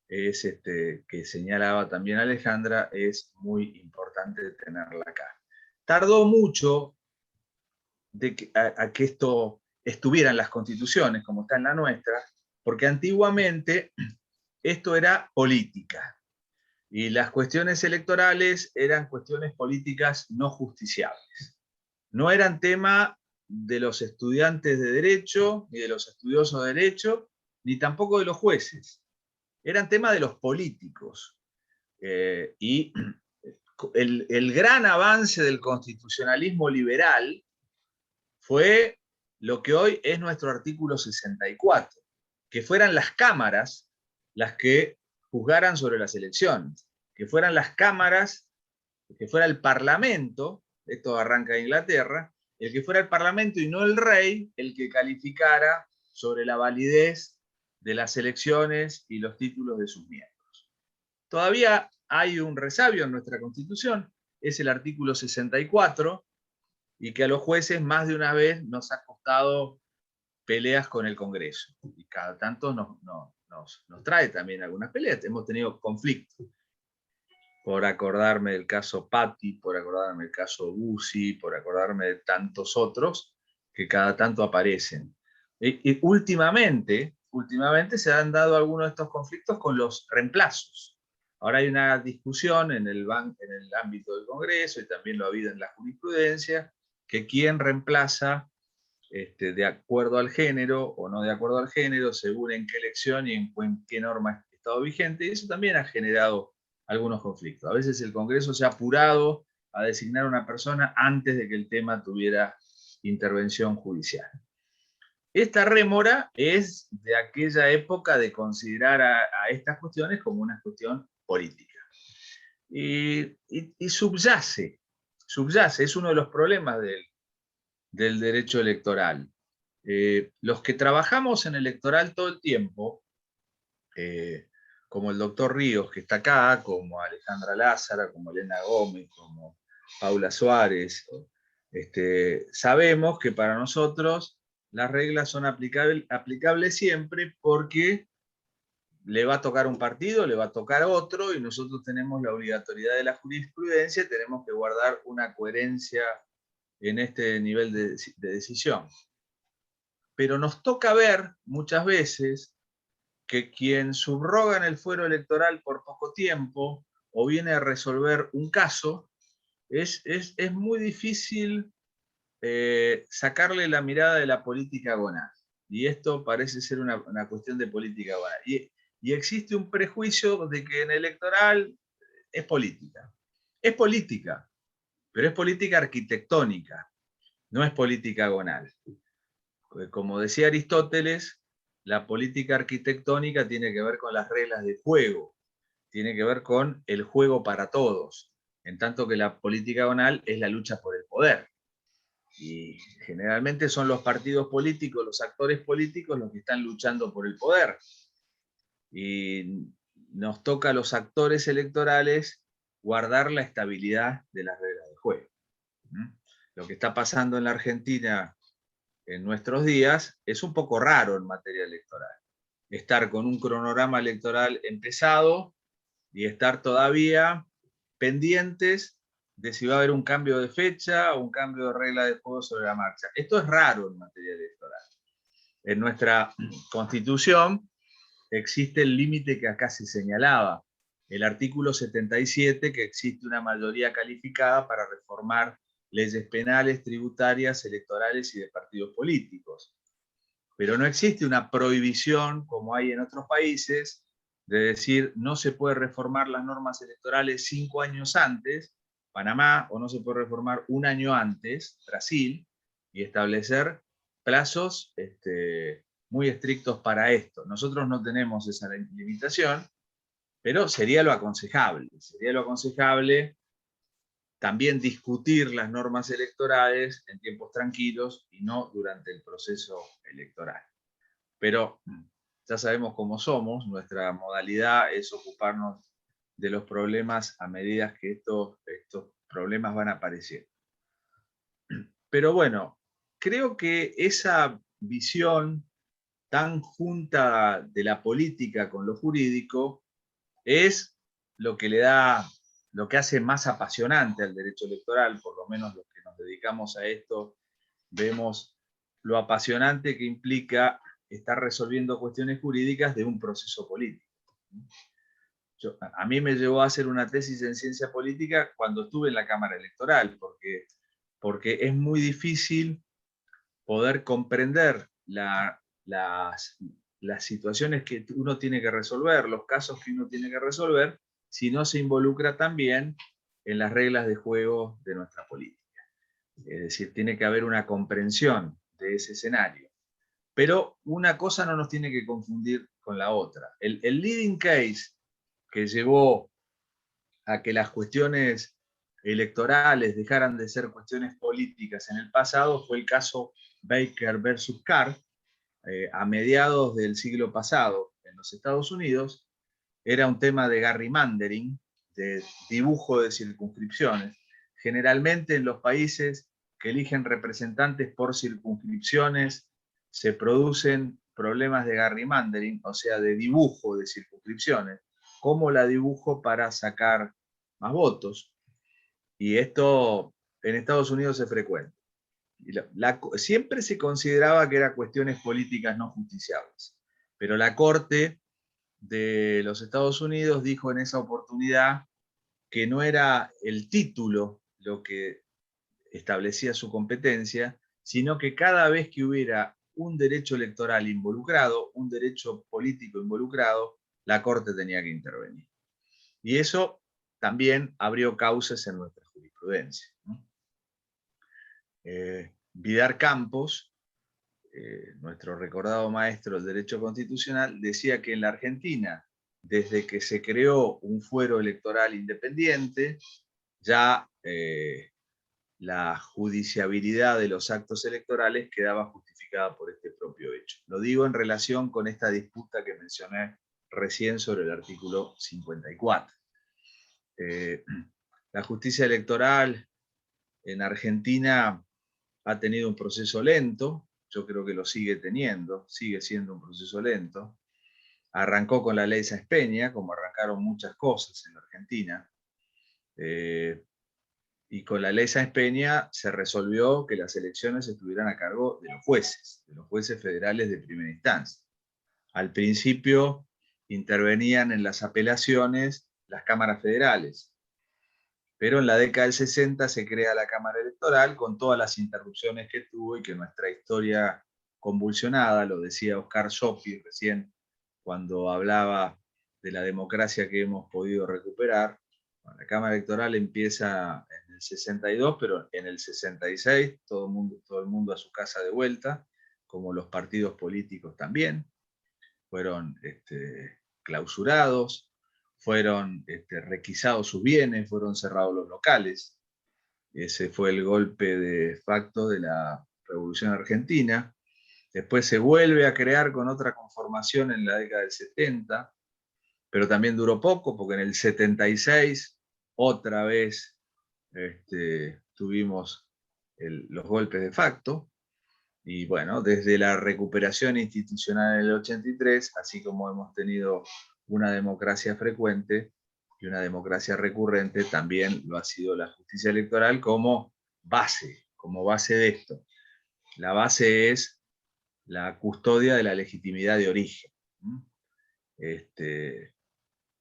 es que señalaba también Alejandra, es muy importante tenerla acá. Tardó mucho a que esto estuviera en las constituciones, como está en la nuestra, porque antiguamente esto era política, y las cuestiones electorales eran cuestiones políticas no justiciables. No eran tema de los estudiantes de Derecho, ni de los estudiosos de Derecho, ni tampoco de los jueces. Eran tema de los políticos. Y el gran avance del constitucionalismo liberal fue lo que hoy es nuestro artículo 64, que fueran las cámaras las que juzgaran sobre las elecciones, que fueran las cámaras, que fuera el Parlamento, esto arranca de Inglaterra, el que fuera el Parlamento y no el rey el que calificara sobre la validez de las elecciones y los títulos de sus miembros. Todavía hay un resabio en nuestra Constitución, es el artículo 64, y que a los jueces más de una vez nos ha costado peleas con el Congreso. Y cada tanto nos trae también algunas peleas. Hemos tenido conflictos. Por acordarme del caso Patti, por acordarme del caso Bussi, por acordarme de tantos otros que cada tanto aparecen. Y últimamente se han dado algunos de estos conflictos con los reemplazos. Ahora hay una discusión en el ámbito del Congreso, y también lo ha habido en la jurisprudencia, que quién reemplaza de acuerdo al género o no de acuerdo al género, según en qué elección y en qué norma ha estado vigente, y eso también ha generado algunos conflictos. A veces el Congreso se ha apurado a designar a una persona antes de que el tema tuviera intervención judicial. Esta rémora es de aquella época de considerar a estas cuestiones como una cuestión política. Y subyace, es uno de los problemas del derecho electoral. Los que trabajamos en electoral todo el tiempo, como el doctor Ríos, que está acá, como Alejandra Lázara, como Elena Gómez, como Paula Suárez, sabemos que para nosotros las reglas son aplicables siempre, porque le va a tocar un partido, le va a tocar otro, y nosotros tenemos la obligatoriedad de la jurisprudencia, tenemos que guardar una coherencia en este nivel de decisión. Pero nos toca ver muchas veces que quien subroga en el fuero electoral por poco tiempo o viene a resolver un caso, es muy difícil sacarle la mirada de la política gonal. Y esto parece ser una cuestión de política gonal. Y existe un prejuicio de que en electoral es política. Es política, pero es política arquitectónica, no es política gonal. Como decía Aristóteles, la política arquitectónica tiene que ver con las reglas de juego, tiene que ver con el juego para todos, en tanto que la política gonal es la lucha por el poder. Y generalmente son los partidos políticos, los actores políticos, los que están luchando por el poder. Y nos toca a los actores electorales guardar la estabilidad de las reglas de juego. Lo que está pasando en la Argentina en nuestros días es un poco raro en materia electoral. Estar con un cronograma electoral empezado y estar todavía pendientes de si va a haber un cambio de fecha o un cambio de regla de juego sobre la marcha. Esto es raro en materia electoral. En nuestra Constitución existe el límite que acá se señalaba, el artículo 77, que existe una mayoría calificada para reformar leyes penales, tributarias, electorales y de partidos políticos. Pero no existe una prohibición, como hay en otros países, de decir no se puede reformar las normas electorales 5 años antes, Panamá, o no se puede reformar un año antes, Brasil, y establecer plazos muy estrictos para esto. Nosotros no tenemos esa limitación, pero sería lo aconsejable. Sería lo aconsejable también discutir las normas electorales en tiempos tranquilos y no durante el proceso electoral. Pero ya sabemos cómo somos, nuestra modalidad es ocuparnos de los problemas a medida que estos problemas van apareciendo. Pero bueno, creo que esa visión tan junta de la política con lo jurídico es lo que le da, lo que hace más apasionante al derecho electoral, por lo menos los que nos dedicamos a esto, vemos lo apasionante que implica estar resolviendo cuestiones jurídicas de un proceso político. A mí me llevó a hacer una tesis en ciencia política cuando estuve en la Cámara Electoral, porque es muy difícil poder comprender las situaciones que uno tiene que resolver, los casos que uno tiene que resolver, si no se involucra también en las reglas de juego de nuestra política. Es decir, tiene que haber una comprensión de ese escenario. Pero una cosa no nos tiene que confundir con la otra. El leading case que llevó a que las cuestiones electorales dejaran de ser cuestiones políticas en el pasado fue el caso Baker versus Carr, a mediados del siglo pasado en los Estados Unidos. Era un tema de gerrymandering, de dibujo de circunscripciones. Generalmente en los países que eligen representantes por circunscripciones se producen problemas de gerrymandering, o sea, de dibujo de circunscripciones. ¿Cómo la dibujo para sacar más votos? Y esto en Estados Unidos es frecuente. Siempre se consideraba que eran cuestiones políticas no justiciables, pero la Corte de los Estados Unidos dijo en esa oportunidad que no era el título lo que establecía su competencia, sino que cada vez que hubiera un derecho electoral involucrado, un derecho político involucrado, la Corte tenía que intervenir. Y eso también abrió cauces en nuestra jurisprudencia, ¿no? Vidar Campos, nuestro recordado maestro del derecho constitucional, decía que en la Argentina, desde que se creó un fuero electoral independiente, ya la judiciabilidad de los actos electorales quedaba justificada por este propio hecho. Lo digo en relación con esta disputa que mencioné recién sobre el artículo 54. La justicia electoral en Argentina ha tenido un proceso lento, yo creo que lo sigue teniendo, sigue siendo un proceso lento. Arrancó con la ley Sáenz Peña, como arrancaron muchas cosas en la Argentina, y con la ley Sáenz Peña se resolvió que las elecciones estuvieran a cargo de los jueces federales de primera instancia. Al principio intervenían en las apelaciones las cámaras federales, pero en la década del 60 se crea la Cámara Electoral con todas las interrupciones que tuvo y que nuestra historia convulsionada, lo decía Oscar Sopi recién cuando hablaba de la democracia que hemos podido recuperar. Bueno, la Cámara Electoral empieza en el 62, pero en el 66 todo el mundo a su casa de vuelta, como los partidos políticos también. Fueron clausurados, fueron requisados sus bienes, fueron cerrados los locales. Ese fue el golpe de facto de la Revolución Argentina. Después se vuelve a crear con otra conformación en la década del 70, pero también duró poco, porque en el 76 otra vez tuvimos los golpes de facto. Y bueno, desde la recuperación institucional en el 83, así como hemos tenido una democracia frecuente y una democracia recurrente, también lo ha sido la justicia electoral como base de esto. La base es la custodia de la legitimidad de origen.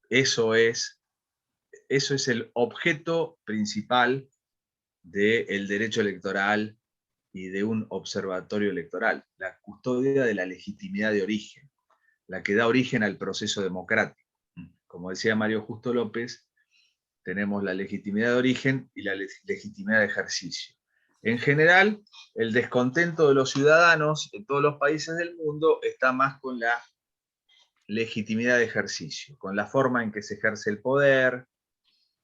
Eso es el objeto principal del derecho electoral y de un observatorio electoral, la custodia de la legitimidad de origen, la que da origen al proceso democrático. Como decía Mario Justo López, tenemos la legitimidad de origen y la legitimidad de ejercicio. En general, el descontento de los ciudadanos en todos los países del mundo está más con la legitimidad de ejercicio, con la forma en que se ejerce el poder,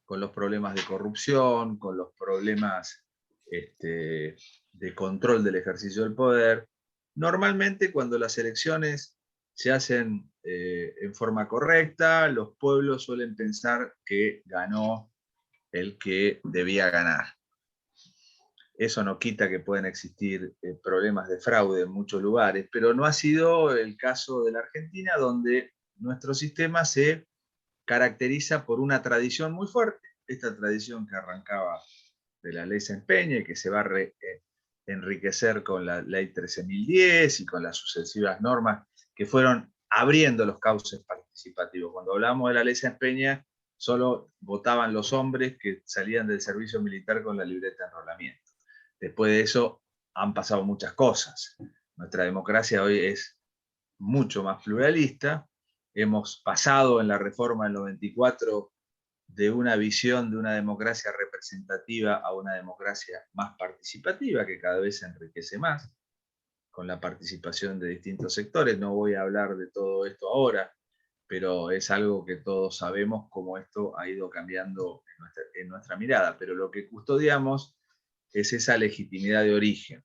con los problemas de corrupción, con los problemas de control del ejercicio del poder. Normalmente cuando las elecciones se hacen en forma correcta, los pueblos suelen pensar que ganó el que debía ganar. Eso no quita que pueden existir problemas de fraude en muchos lugares, pero no ha sido el caso de la Argentina, donde nuestro sistema se caracteriza por una tradición muy fuerte, esta tradición que arrancaba de la ley Sempegna y que se va a enriquecer con la ley 13.010 y con las sucesivas normas que fueron abriendo los cauces participativos. Cuando hablamos de la ley Sempegna, solo votaban los hombres que salían del servicio militar con la libreta de enrolamiento. Después de eso han pasado muchas cosas. Nuestra democracia hoy es mucho más pluralista. Hemos pasado en la reforma del 94 de una visión de una democracia representativa a una democracia más participativa, que cada vez se enriquece más, con la participación de distintos sectores. No voy a hablar de todo esto ahora, pero es algo que todos sabemos cómo esto ha ido cambiando en nuestra mirada. Pero lo que custodiamos es esa legitimidad de origen,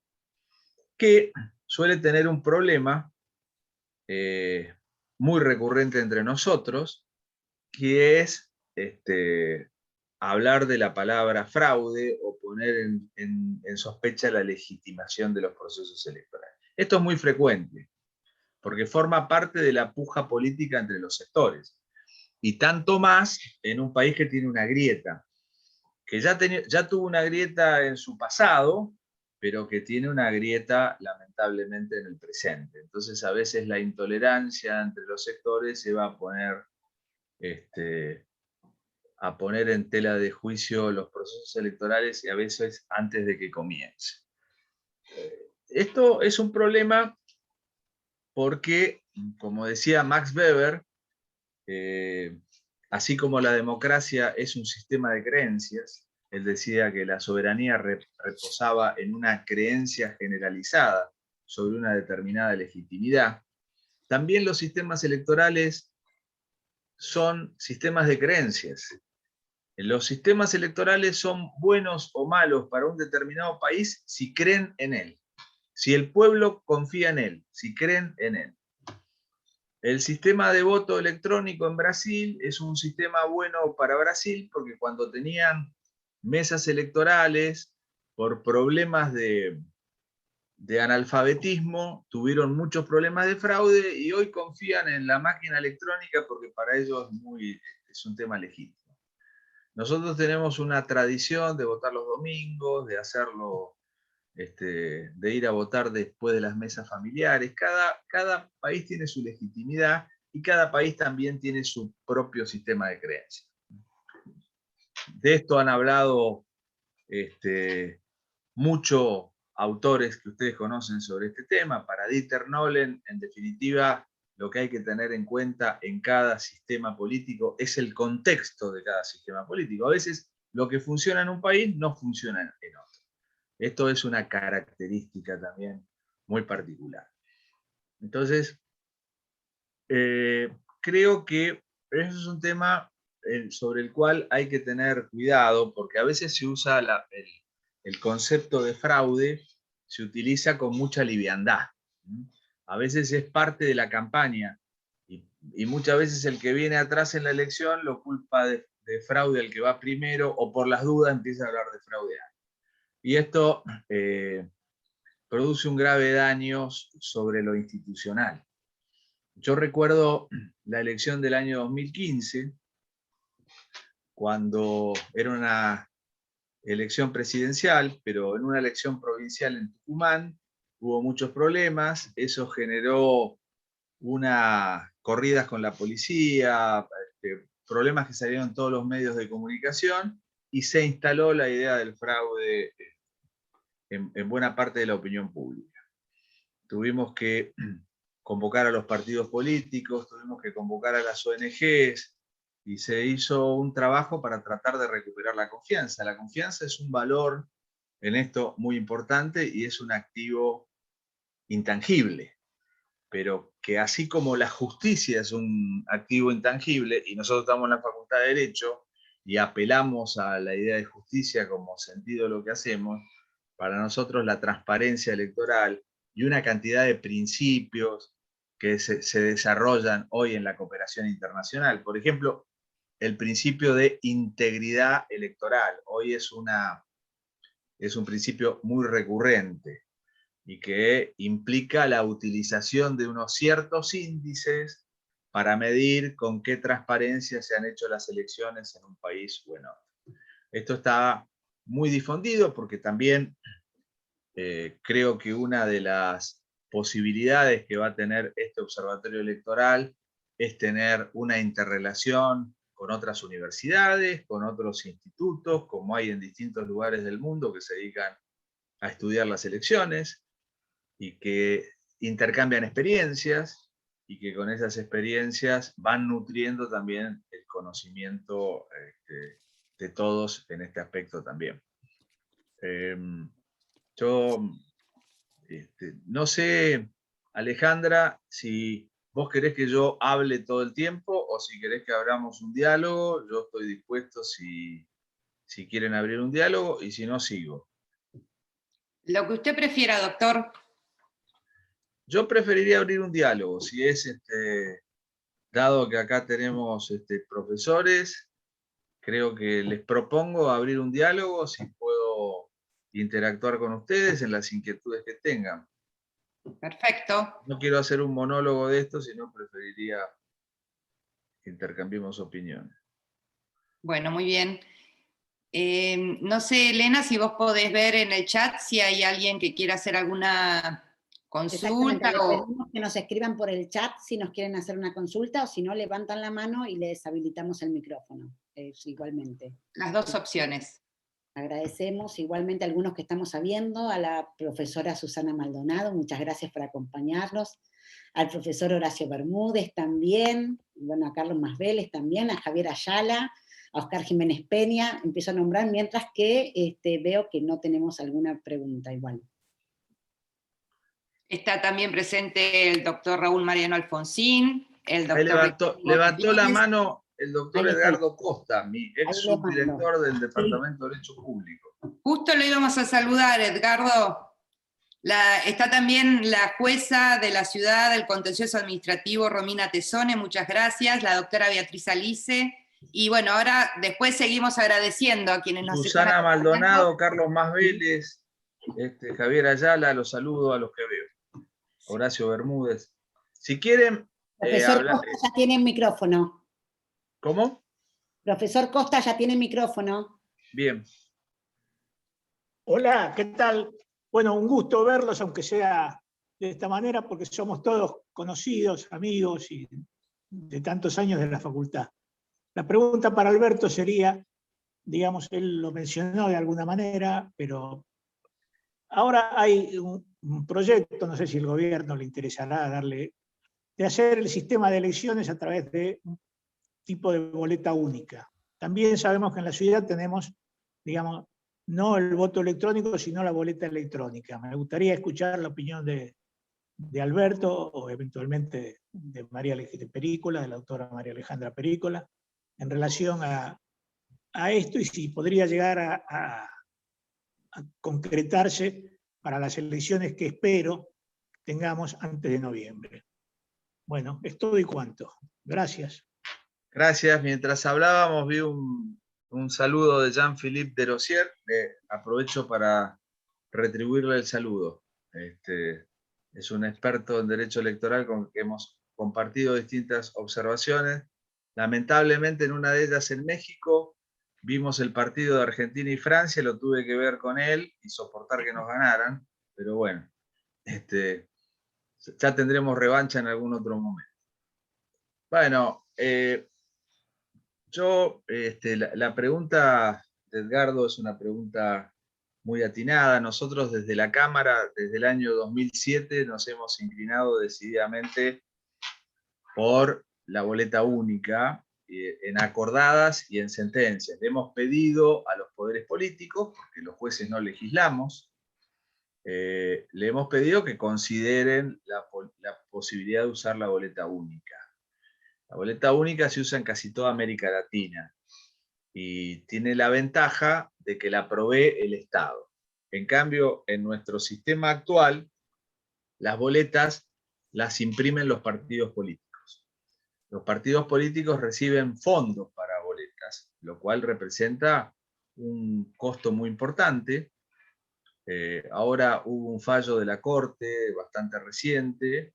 que suele tener un problema muy recurrente entre nosotros, que es hablar de la palabra fraude o poner en sospecha la legitimación de los procesos electorales. Esto es muy frecuente, porque forma parte de la puja política entre los sectores. Y tanto más en un país que tiene una grieta, que ya tuvo una grieta en su pasado, pero que tiene una grieta lamentablemente en el presente. Entonces a veces la intolerancia entre los sectores se va a poner en tela de juicio los procesos electorales y a veces antes de que comience. Esto es un problema porque, como decía Max Weber, así como la democracia es un sistema de creencias, él decía que la soberanía reposaba en una creencia generalizada sobre una determinada legitimidad. También los sistemas electorales son sistemas de creencias. Los sistemas electorales son buenos o malos para un determinado país si creen en él, si el pueblo confía en él, si creen en él. El sistema de voto electrónico en Brasil es un sistema bueno para Brasil porque cuando tenían mesas electorales por problemas de analfabetismo, tuvieron muchos problemas de fraude y hoy confían en la máquina electrónica porque para ellos es un tema legítimo. Nosotros tenemos una tradición de votar los domingos, de hacerlo, de ir a votar después de las mesas familiares. Cada país tiene su legitimidad y cada país también tiene su propio sistema de creencias. De esto han hablado muchos autores que ustedes conocen sobre este tema. Para Dieter Nolen, en definitiva, lo que hay que tener en cuenta en cada sistema político es el contexto de cada sistema político. A veces lo que funciona en un país no funciona en otro. Esto es una característica también muy particular. Entonces, creo que eso es un tema sobre el cual hay que tener cuidado, porque a veces se usa el concepto de fraude, se utiliza con mucha liviandad. A veces es parte de la campaña y muchas veces el que viene atrás en la elección lo culpa de fraude al que va primero o por las dudas empieza a hablar de fraude. Y esto produce un grave daño sobre lo institucional. Yo recuerdo la elección del año 2015, cuando era una elección presidencial, pero en una elección provincial en Tucumán hubo muchos problemas, eso generó unas corridas con la policía, problemas que salieron en todos los medios de comunicación y se instaló la idea del fraude en buena parte de la opinión pública. Tuvimos que convocar a los partidos políticos, tuvimos que convocar a las ONGs y se hizo un trabajo para tratar de recuperar la confianza. La confianza es un valor en esto muy importante y es un activo intangible, pero que así como la justicia es un activo intangible y nosotros estamos en la Facultad de Derecho y apelamos a la idea de justicia como sentido de lo que hacemos, para nosotros la transparencia electoral y una cantidad de principios que se desarrollan hoy en la cooperación internacional. Por ejemplo, el principio de integridad electoral. Hoy es un principio muy recurrente y que implica la utilización de unos ciertos índices para medir con qué transparencia se han hecho las elecciones en un país o en otro. Esto está muy difundido porque también creo que una de las posibilidades que va a tener este observatorio electoral es tener una interrelación con otras universidades, con otros institutos, como hay en distintos lugares del mundo que se dedican a estudiar las elecciones y que intercambian experiencias y que con esas experiencias van nutriendo también el conocimiento de todos en este aspecto también. Yo no sé, Alejandra, si vos querés que yo hable todo el tiempo o si querés que abramos un diálogo. Yo estoy dispuesto si quieren abrir un diálogo y si no, sigo. Lo que usted prefiera, doctor. Yo preferiría abrir un diálogo, si es, dado que acá tenemos profesores, creo que les propongo abrir un diálogo, si puedo interactuar con ustedes en las inquietudes que tengan. Perfecto. No quiero hacer un monólogo de esto, sino preferiría que intercambiemos opiniones. Bueno, muy bien. No sé, Elena, si vos podés ver en el chat si hay alguien que quiera hacer alguna consulta. Les pedimos que nos escriban por el chat si nos quieren hacer una consulta, o si no, levantan la mano y les habilitamos el micrófono, igualmente. Las dos opciones. Agradecemos igualmente a algunos que estamos sabiendo, a la profesora Susana Maldonado, muchas gracias por acompañarnos, al profesor Horacio Bermúdez también, bueno, a Carlos Masveles también, a Javier Ayala, a Oscar Jiménez Peña, empiezo a nombrar, mientras que veo que no tenemos alguna pregunta igual. Está también presente el doctor Raúl Mariano Alfonsín, el doctor... Levantó la mano el doctor Edgardo Costa, mi ex subdirector del Departamento de Derecho Público. Justo lo íbamos a saludar, Edgardo. Está también la jueza de la ciudad del contencioso administrativo, Romina Tesone, muchas gracias, la doctora Beatriz Alice, y bueno, ahora después seguimos agradeciendo a quienes nos están Susana Maldonado, Carlos Masveles, Javier Ayala, los saludo a los que veo. Horacio Bermúdez. Si quieren... Profesor Costa ya tiene micrófono. ¿Cómo? Profesor Costa ya tiene micrófono. Bien. Hola, ¿qué tal? Bueno, un gusto verlos, aunque sea de esta manera, porque somos todos conocidos, amigos y de tantos años de la facultad. La pregunta para Alberto sería, digamos, él lo mencionó de alguna manera, pero ahora hay un proyecto, no sé si el gobierno le interesará darle, de hacer el sistema de elecciones a través de un tipo de boleta única. También sabemos que en la ciudad tenemos, digamos, no el voto electrónico, sino la boleta electrónica. Me gustaría escuchar la opinión de Alberto, o eventualmente de María Perícola, de la autora María Alejandra Perícola, en relación a esto, y si podría llegar a concretarse para las elecciones que espero tengamos antes de noviembre. Bueno, es todo y cuanto. Gracias. Gracias. Mientras hablábamos, vi un saludo de Jean-Philippe Derosier. Aprovecho para retribuirle el saludo. Es un experto en derecho electoral con el que hemos compartido distintas observaciones. Lamentablemente, en una de ellas en México, vimos el partido de Argentina y Francia, lo tuve que ver con él y soportar que nos ganaran, pero bueno, ya tendremos revancha en algún otro momento. Bueno, la pregunta de Edgardo es una pregunta muy atinada. Nosotros desde la Cámara, desde el año 2007, nos hemos inclinado decididamente por la boleta única, en acordadas y en sentencias. Le hemos pedido a los poderes políticos, porque los jueces no legislamos, le hemos pedido que consideren la posibilidad de usar la boleta única. La boleta única se usa en casi toda América Latina y tiene la ventaja de que la provee el Estado. En cambio, en nuestro sistema actual, las boletas las imprimen los partidos políticos. Los partidos políticos reciben fondos para boletas, lo cual representa un costo muy importante. Ahora hubo un fallo de la Corte bastante reciente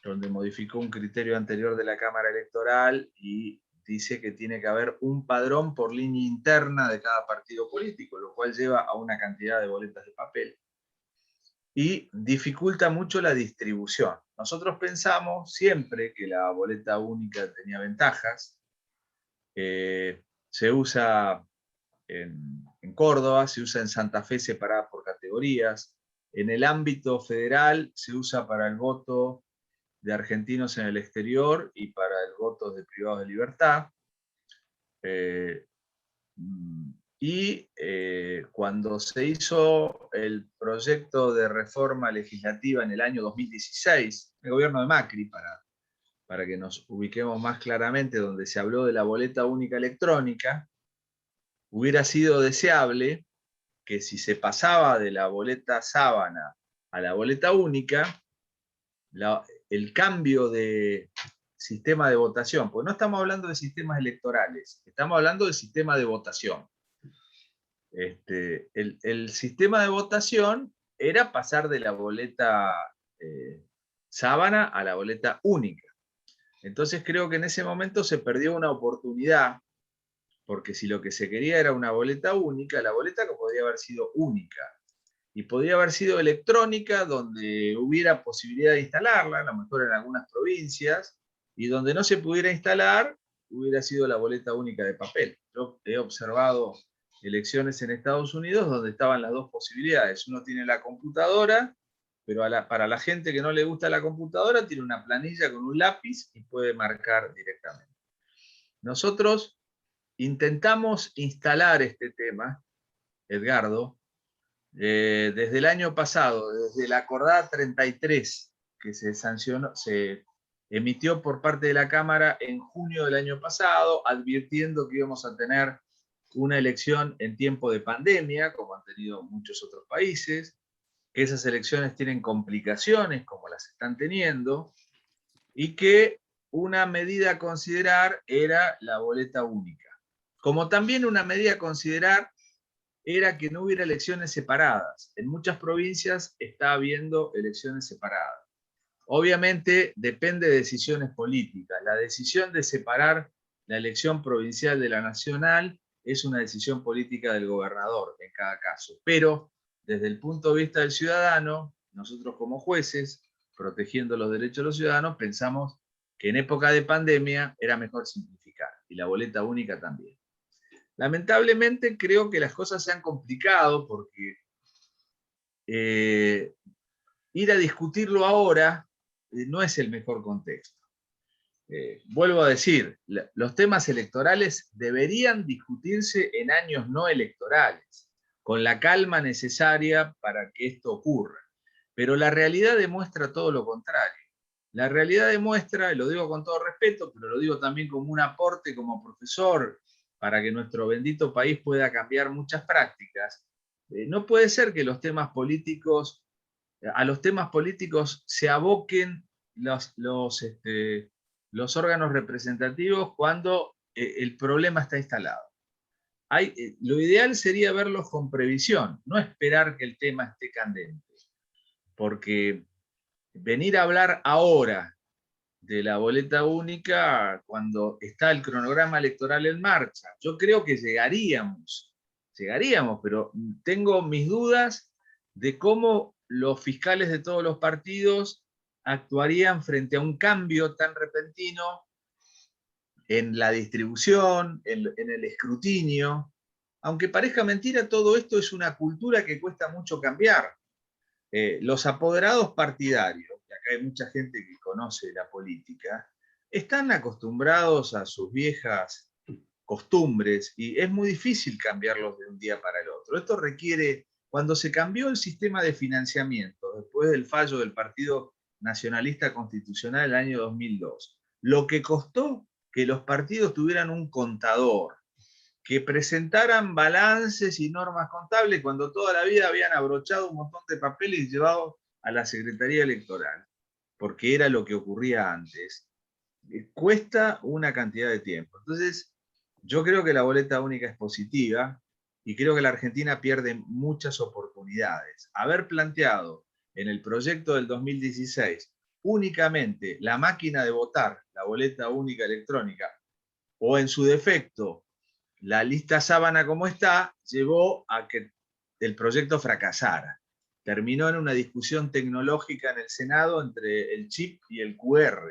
donde modificó un criterio anterior de la Cámara Electoral y dice que tiene que haber un padrón por línea interna de cada partido político, lo cual lleva a una cantidad de boletas de papel y dificulta mucho la distribución. Nosotros pensamos siempre que la boleta única tenía ventajas. Se usa en Córdoba, se usa en Santa Fe separada por categorías. En el ámbito federal se usa para el voto de argentinos en el exterior y para el voto de privados de libertad. Cuando se hizo el proyecto de reforma legislativa en el año 2016, el gobierno de Macri, para que nos ubiquemos más claramente, donde se habló de la boleta única electrónica, hubiera sido deseable que si se pasaba de la boleta sábana a la boleta única, el cambio de sistema de votación, porque no estamos hablando de sistemas electorales, estamos hablando del sistema de votación. El sistema de votación era pasar de la boleta sábana a la boleta única. Entonces creo que en ese momento se perdió una oportunidad, porque si lo que se quería era una boleta única, la boleta podría haber sido única. Y podría haber sido electrónica, donde hubiera posibilidad de instalarla, a lo mejor en algunas provincias, y donde no se pudiera instalar, hubiera sido la boleta única de papel. Yo he observado elecciones en Estados Unidos donde estaban las dos posibilidades. Uno tiene la computadora, pero para la gente que no le gusta la computadora, tiene una planilla con un lápiz y puede marcar directamente. Nosotros intentamos instalar este tema, Edgardo, desde el año pasado, desde la acordada 33, que se emitió por parte de la Cámara en junio del año pasado, advirtiendo que íbamos a tener una elección en tiempo de pandemia, como han tenido muchos otros países, que esas elecciones tienen complicaciones, como las están teniendo, y que una medida a considerar era la boleta única. Como también una medida a considerar era que no hubiera elecciones separadas. En muchas provincias está habiendo elecciones separadas. Obviamente depende de decisiones políticas. La decisión de separar la elección provincial de la nacional es una decisión política del gobernador en cada caso. Pero desde el punto de vista del ciudadano, nosotros como jueces, protegiendo los derechos de los ciudadanos, pensamos que en época de pandemia era mejor simplificar, y la boleta única también. Lamentablemente creo que las cosas se han complicado porque ir a discutirlo ahora no es el mejor contexto. Vuelvo a decir, los temas electorales deberían discutirse en años no electorales, con la calma necesaria para que esto ocurra. Pero la realidad demuestra todo lo contrario. La realidad demuestra, y lo digo con todo respeto, pero lo digo también como un aporte como profesor, para que nuestro bendito país pueda cambiar muchas prácticas. No puede ser que a los temas políticos se aboquen los órganos representativos cuando el problema está instalado. Lo ideal sería verlos con previsión, no esperar que el tema esté candente. Porque venir a hablar ahora de la boleta única cuando está el cronograma electoral en marcha, yo creo que llegaríamos, pero tengo mis dudas de cómo los fiscales de todos los partidos actuarían frente a un cambio tan repentino en la distribución, en el escrutinio. Aunque parezca mentira, todo esto es una cultura que cuesta mucho cambiar. Los apoderados partidarios, y acá hay mucha gente que conoce la política, están acostumbrados a sus viejas costumbres y es muy difícil cambiarlos de un día para el otro. Esto requiere, cuando se cambió el sistema de financiamiento, después del fallo del Partido Nacionalista Constitucional en el año 2002, lo que costó que los partidos tuvieran un contador, que presentaran balances y normas contables cuando toda la vida habían abrochado un montón de papeles y llevado a la Secretaría Electoral, porque era lo que ocurría antes, cuesta una cantidad de tiempo. Entonces, yo creo que la boleta única es positiva y creo que la Argentina pierde muchas oportunidades. Haber planteado en el proyecto del 2016 únicamente la máquina de votar, la boleta única electrónica, o en su defecto, la lista sábana como está, llevó a que el proyecto fracasara. Terminó en una discusión tecnológica en el Senado entre el chip y el QR.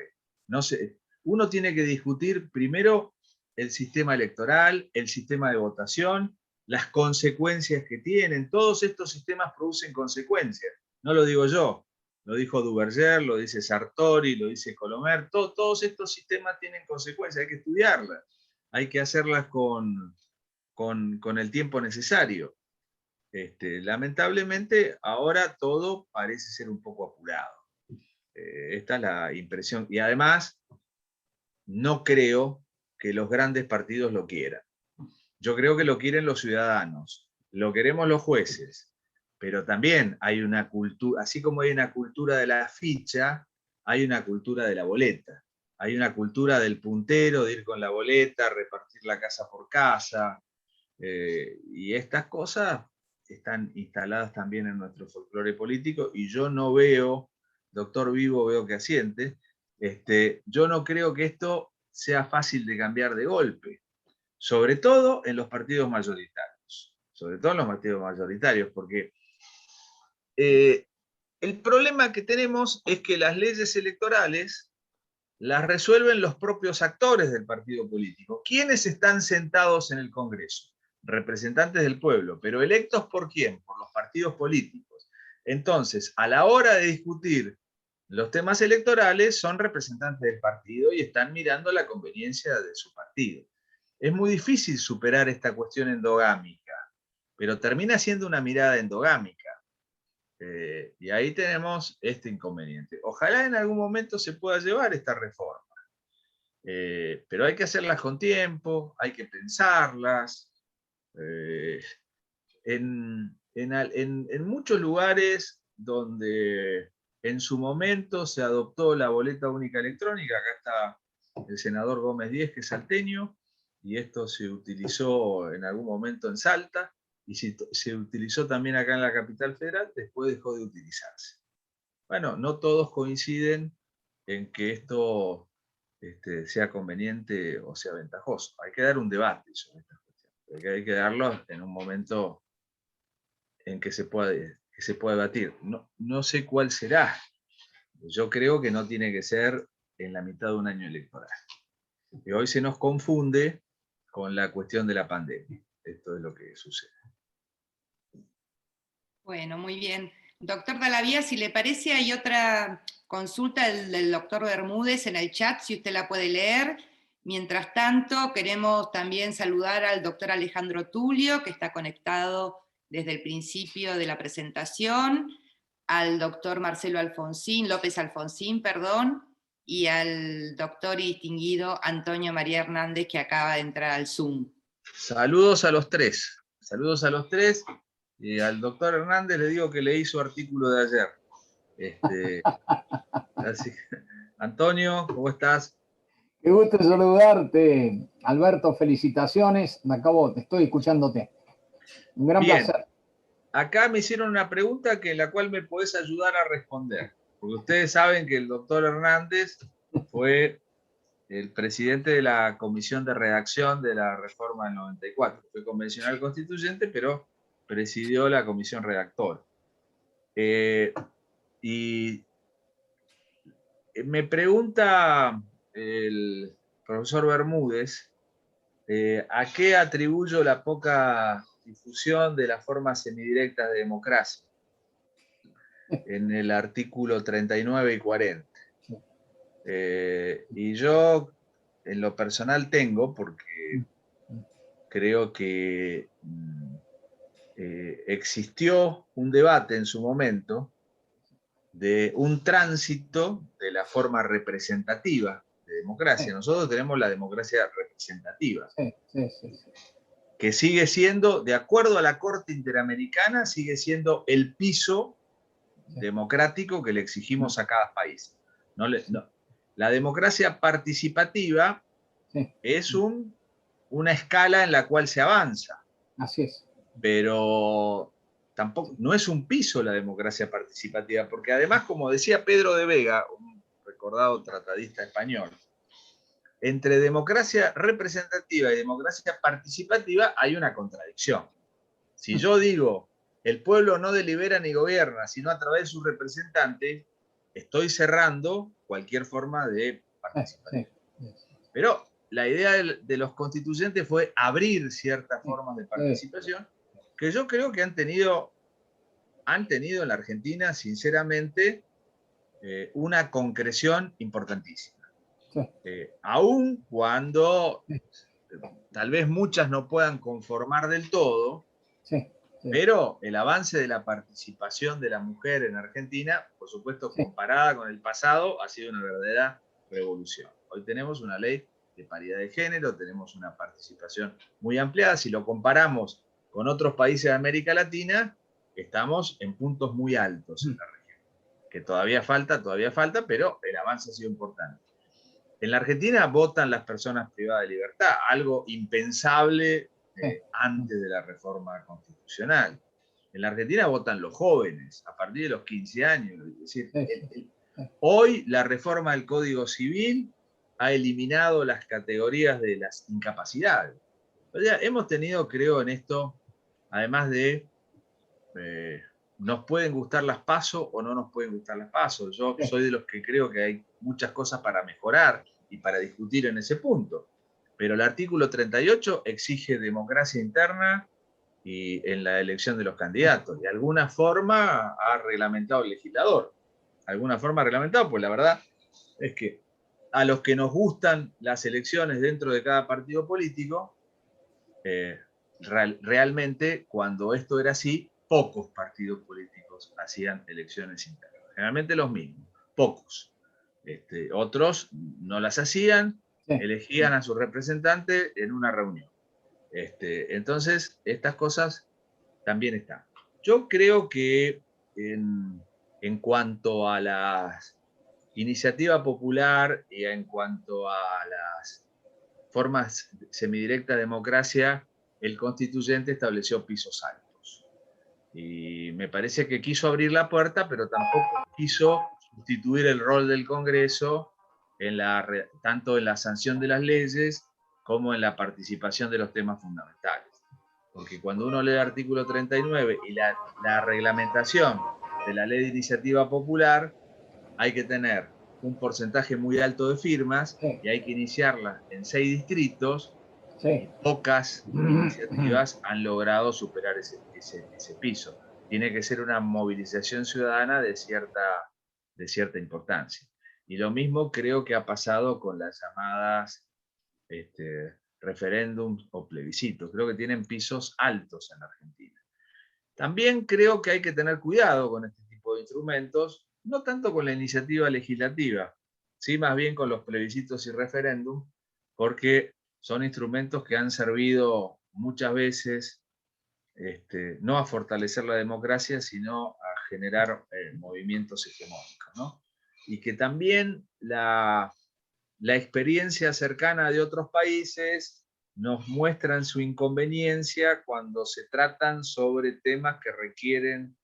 No sé, uno tiene que discutir primero el sistema electoral, el sistema de votación, las consecuencias que tienen. Todos estos sistemas producen consecuencias. No lo digo yo, lo dijo Duverger, lo dice Sartori, lo dice Colomer. Todos estos sistemas tienen consecuencias, hay que estudiarlas, hay que hacerlas con el tiempo necesario. Lamentablemente, ahora todo parece ser un poco apurado. Esta es la impresión. Y además, no creo que los grandes partidos lo quieran. Yo creo que lo quieren los ciudadanos, lo queremos los jueces, pero también hay una cultura, así como hay una cultura de la ficha, hay una cultura de la boleta. Hay una cultura del puntero, de ir con la boleta, repartir la casa por casa, y estas cosas están instaladas también en nuestro folclore político, y yo no veo, doctor Vivo veo que asiente, yo no creo que esto sea fácil de cambiar de golpe, sobre todo en los partidos mayoritarios, porque el problema que tenemos es que las leyes electorales las resuelven los propios actores del partido político. ¿Quiénes están sentados en el Congreso? Representantes del pueblo, pero electos ¿por quién? Por los partidos políticos. Entonces, a la hora de discutir los temas electorales, son representantes del partido y están mirando la conveniencia de su partido. Es muy difícil superar esta cuestión endogámica, pero termina siendo una mirada endogámica. Y ahí tenemos este inconveniente. Ojalá en algún momento se pueda llevar esta reforma, pero hay que hacerlas con tiempo, hay que pensarlas. En muchos lugares donde en su momento se adoptó la boleta única electrónica, acá está el senador Gómez Díez, que es salteño, y esto se utilizó en algún momento en Salta, y se utilizó también acá en la capital federal, después dejó de utilizarse. Bueno, no todos coinciden en que esto sea conveniente o sea ventajoso. Hay que dar un debate sobre estas cuestiones. Hay que darlo en un momento en que se pueda debatir. No sé cuál será. Yo creo que no tiene que ser en la mitad de un año electoral. Y hoy se nos confunde con la cuestión de la pandemia. Esto es lo que sucede. Bueno, muy bien. Doctor Dalabia, si le parece, hay otra consulta del doctor Bermúdez en el chat, si usted la puede leer. Mientras tanto, queremos también saludar al doctor Alejandro Tulio, que está conectado desde el principio de la presentación, al doctor Marcelo López Alfonsín, y al doctor y distinguido Antonio María Hernández, que acaba de entrar al Zoom. Saludos a los tres. Saludos a los tres. Y al doctor Hernández le digo que leí su artículo de ayer. Así que, Antonio, ¿cómo estás? Qué gusto saludarte, Alberto, felicitaciones, estoy escuchándote. Un gran placer. Acá me hicieron una pregunta en la cual me podés ayudar a responder, porque ustedes saben que el doctor Hernández fue el presidente de la comisión de redacción de la reforma del 94, fue convencional constituyente, pero presidió la comisión redactora. Y me pregunta el profesor Bermúdez, ¿a qué atribuyo la poca difusión de las formas semidirectas de democracia en el artículo 39 y 40? Y yo, en lo personal, tengo, porque creo que existió un debate en su momento de un tránsito de la forma representativa de democracia. Nosotros tenemos la democracia representativa, que sigue siendo, de acuerdo a la Corte Interamericana, sigue siendo el piso democrático que le exigimos a cada país. La democracia participativa es una escala en la cual se avanza. Así es. Pero tampoco, no es un piso la democracia participativa, porque además, como decía Pedro de Vega, un recordado tratadista español. Entre democracia representativa y democracia participativa hay una contradicción. Si yo digo, el pueblo no delibera ni gobierna, sino a través de sus representantes, estoy cerrando cualquier forma de participación. Pero la idea de los constituyentes fue abrir ciertas formas de participación que yo creo que han tenido en la Argentina, sinceramente, una concreción importantísima. Aun cuando tal vez muchas no puedan conformar del todo, pero el avance de la participación de la mujer en Argentina, por supuesto, comparada con el pasado, ha sido una verdadera revolución. Hoy tenemos una ley de paridad de género, tenemos una participación muy ampliada. Si lo comparamos con otros países de América Latina, estamos en puntos muy altos en la región. Que todavía falta, pero el avance ha sido importante. En la Argentina votan las personas privadas de libertad, algo impensable antes de la reforma constitucional. En la Argentina votan los jóvenes, a partir de los 15 años. Es decir, hoy la reforma del Código Civil ha eliminado las categorías de las incapacidades. O sea, hemos tenido, creo, en esto, además de nos pueden gustar las PASO o no nos pueden gustar las PASO. Yo soy de los que creo que hay muchas cosas para mejorar y para discutir en ese punto. Pero el artículo 38 exige democracia interna y en la elección de los candidatos. De alguna forma ha reglamentado el legislador. Alguna forma ha reglamentado, pues la verdad es que a los que nos gustan las elecciones dentro de cada partido político, realmente cuando esto era así, pocos partidos políticos hacían elecciones internas. Generalmente los mismos, pocos. Otros no las hacían, elegían a su representante en una reunión. Entonces, estas cosas también están. Yo creo que en cuanto a la iniciativa popular y en cuanto a las formas semidirectas de democracia, el constituyente estableció pisos altos. Y me parece que quiso abrir la puerta, pero tampoco quiso sustituir el rol del Congreso tanto en la sanción de las leyes como en la participación de los temas fundamentales. Porque cuando uno lee el artículo 39 y la reglamentación de la ley de iniciativa popular, hay que tener un porcentaje muy alto de firmas y hay que iniciarla en 6 distritos. Y pocas iniciativas han logrado superar ese piso. Tiene que ser una movilización ciudadana de cierta importancia. Y lo mismo creo que ha pasado con las llamadas referéndums o plebiscitos. Creo que tienen pisos altos en Argentina. También creo que hay que tener cuidado con este tipo de instrumentos, no tanto con la iniciativa legislativa, sí más bien con los plebiscitos y referéndums, porque son instrumentos que han servido muchas veces no a fortalecer la democracia, sino a generar movimientos hegemónicos, ¿no? Y que también la experiencia cercana de otros países nos muestran su inconveniencia cuando se tratan sobre temas que requieren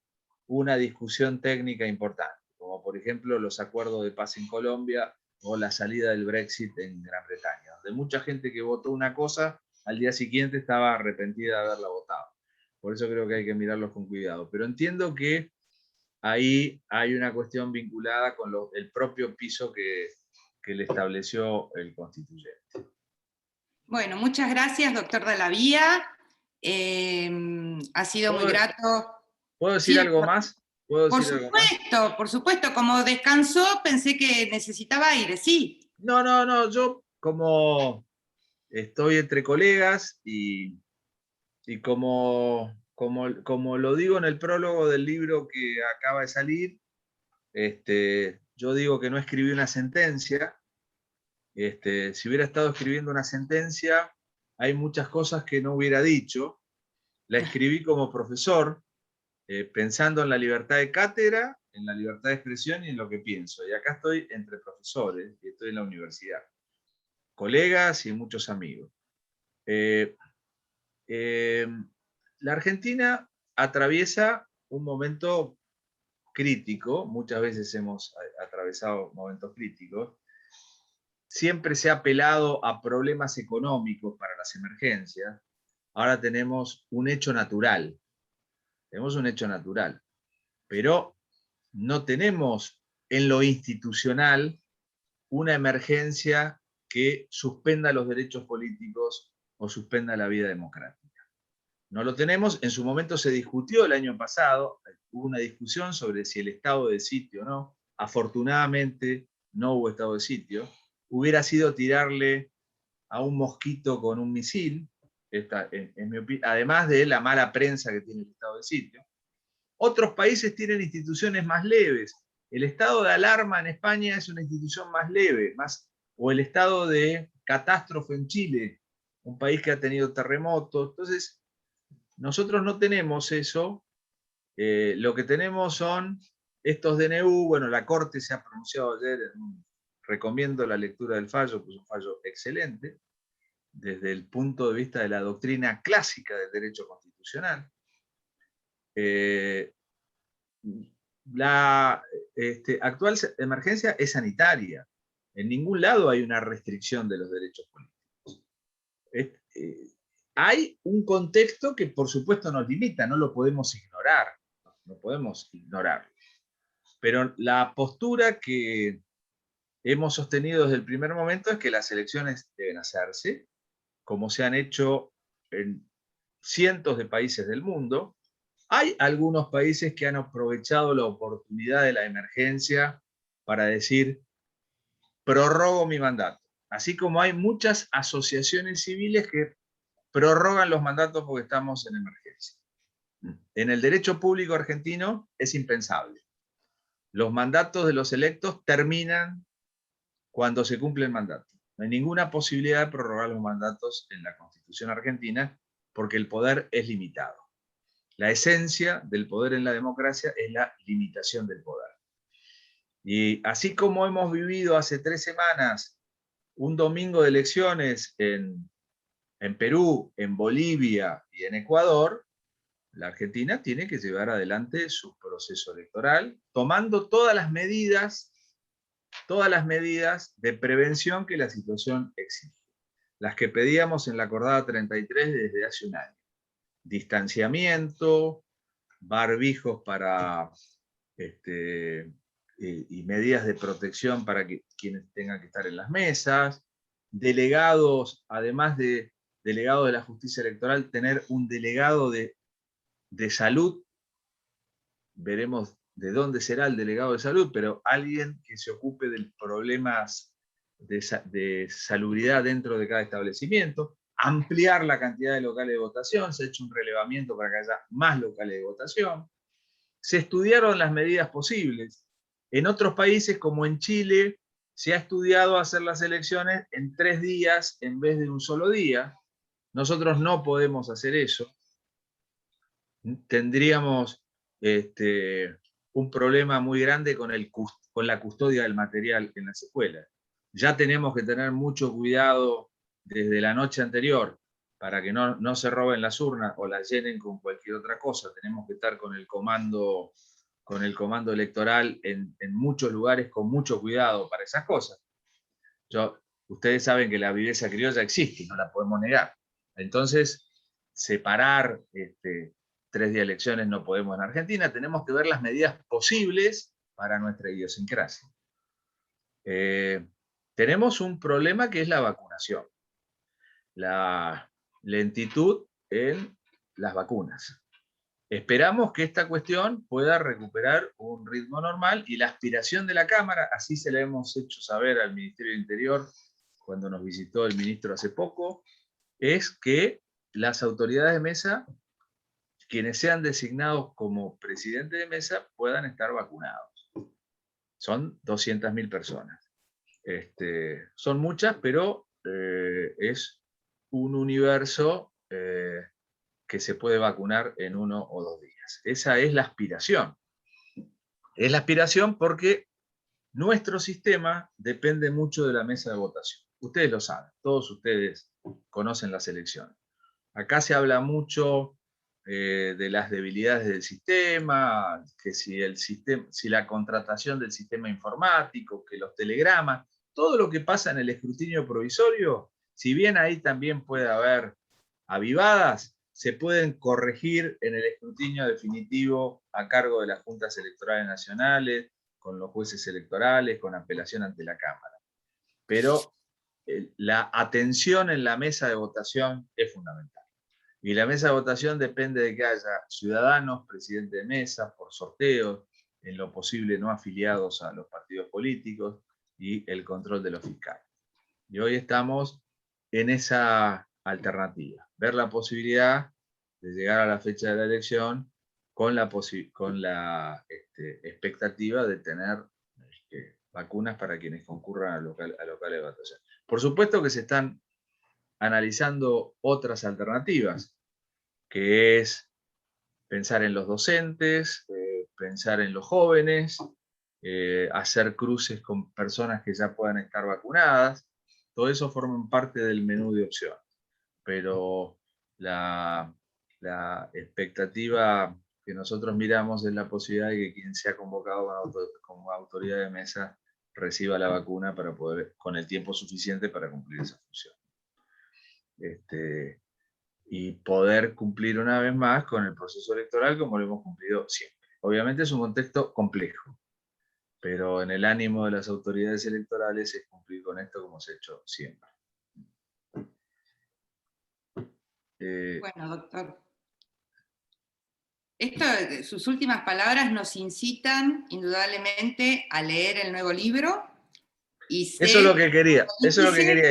una discusión técnica importante, como por ejemplo los acuerdos de paz en Colombia o la salida del Brexit en Gran Bretaña, donde mucha gente que votó una cosa al día siguiente estaba arrepentida de haberla votado. Por eso creo que hay que mirarlos con cuidado. Pero entiendo que ahí hay una cuestión vinculada con el propio piso que le estableció el constituyente. Bueno, muchas gracias, doctor de la Vía. Ha sido muy grato. ¿Puedo decir algo más? Por supuesto, como descansó pensé que necesitaba aire, sí. No, yo como estoy entre colegas y como lo digo en el prólogo del libro que acaba de salir, yo digo que no escribí una sentencia. Si hubiera estado escribiendo una sentencia, hay muchas cosas que no hubiera dicho. La escribí como profesor, pensando en la libertad de cátedra, en la libertad de expresión y en lo que pienso. Y acá estoy entre profesores y estoy en la universidad. Colegas y muchos amigos. La Argentina atraviesa un momento crítico, muchas veces hemos atravesado momentos críticos, siempre se ha apelado a problemas económicos para las emergencias. Ahora tenemos un hecho natural. Tenemos un hecho natural. Pero no tenemos en lo institucional una emergencia que suspenda los derechos políticos o suspenda la vida democrática. No lo tenemos. En su momento se discutió el año pasado, hubo una discusión sobre si el estado de sitio o no. Afortunadamente no hubo estado de sitio. Hubiera sido tirarle a un mosquito con un misil, además de la mala prensa que tiene el estado de sitio. Otros países tienen instituciones más leves. El estado de alarma en España es una institución más leve, o el estado de catástrofe en Chile, un país que ha tenido terremotos. Entonces, nosotros no tenemos eso. Lo que tenemos son estos DNU. Bueno, la Corte se ha pronunciado ayer, recomiendo la lectura del fallo, pues es un fallo excelente, desde el punto de vista de la doctrina clásica del derecho constitucional. La actual emergencia es sanitaria. En ningún lado hay una restricción de los derechos políticos. Hay un contexto que por supuesto nos limita, no lo podemos ignorar. No podemos ignorarlo. Pero la postura que hemos sostenido desde el primer momento es que las elecciones deben hacerse, como se han hecho en cientos de países del mundo. Hay algunos países que han aprovechado la oportunidad de la emergencia para decir, prorrogo mi mandato. Así como hay muchas asociaciones civiles que prorrogan los mandatos porque estamos en emergencia. En el derecho público argentino es impensable. Los mandatos de los electos terminan cuando se cumple el mandato. No hay ninguna posibilidad de prorrogar los mandatos en la Constitución argentina porque el poder es limitado. La esencia del poder en la democracia es la limitación del poder. Y así como hemos vivido hace 3 semanas un domingo de elecciones en Perú, en Bolivia y en Ecuador, la Argentina tiene que llevar adelante su proceso electoral, tomando todas las medidas de prevención que la situación exige. Las que pedíamos en la acordada 33 desde hace un año. Distanciamiento, barbijos para y medidas de protección para quienes tengan que estar en las mesas, delegados, además de delegados de la justicia electoral, tener un delegado de salud. Veremos de dónde será el delegado de salud, pero alguien que se ocupe de problemas de salubridad dentro de cada establecimiento. Ampliar la cantidad de locales de votación, se ha hecho un relevamiento para que haya más locales de votación. Se estudiaron las medidas posibles. En otros países, como en Chile, se ha estudiado hacer las elecciones en 3 días en vez de un solo día. Nosotros no podemos hacer eso. Tendríamos un problema muy grande con la custodia del material en las escuelas. Ya tenemos que tener mucho cuidado desde la noche anterior para que no se roben las urnas o las llenen con cualquier otra cosa. Tenemos que estar con el comando electoral en muchos lugares con mucho cuidado para esas cosas. Ustedes saben que la viveza criolla existe, no la podemos negar. Entonces, separar 3 días de elecciones no podemos en Argentina. Tenemos que ver las medidas posibles para nuestra idiosincrasia. Tenemos un problema que es la vacunación. La lentitud en las vacunas. Esperamos que esta cuestión pueda recuperar un ritmo normal y la aspiración de la Cámara, así se la hemos hecho saber al Ministerio del Interior cuando nos visitó el ministro hace poco, es que las autoridades de mesa, quienes sean designados como presidente de mesa, puedan estar vacunados. Son 200.000 personas. Son muchas, pero es un universo que se puede vacunar en 1 o 2 días. Esa es la aspiración. Es la aspiración porque nuestro sistema depende mucho de la mesa de votación. Ustedes lo saben, todos ustedes conocen las elecciones. Acá se habla mucho de las debilidades del sistema, que si la contratación del sistema informático, que los telegramas, todo lo que pasa en el escrutinio provisorio, si bien ahí también puede haber avivadas, se pueden corregir en el escrutinio definitivo a cargo de las juntas electorales nacionales, con los jueces electorales, con apelación ante la Cámara. Pero la atención en la mesa de votación es fundamental. Y la mesa de votación depende de que haya ciudadanos, presidente de mesa, por sorteos, en lo posible no afiliados a los partidos políticos, y el control de los fiscales. Y hoy estamos en esa alternativa, ver la posibilidad de llegar a la fecha de la elección con la expectativa de tener vacunas para quienes concurran a locales de votación. Por supuesto que se están analizando otras alternativas, que es pensar en los docentes, pensar en los jóvenes, hacer cruces con personas que ya puedan estar vacunadas. Todo eso forma parte del menú de opciones. Pero la expectativa que nosotros miramos es la posibilidad de que quien sea convocado como autoridad de mesa reciba la vacuna para poder, con el tiempo suficiente para cumplir esa función. Y poder cumplir una vez más con el proceso electoral como lo hemos cumplido siempre. Obviamente es un contexto complejo, pero en el ánimo de las autoridades electorales es cumplir con esto como se ha hecho siempre. Bueno, doctor. Sus últimas palabras nos incitan indudablemente a leer el nuevo libro. Y eso es lo que quería,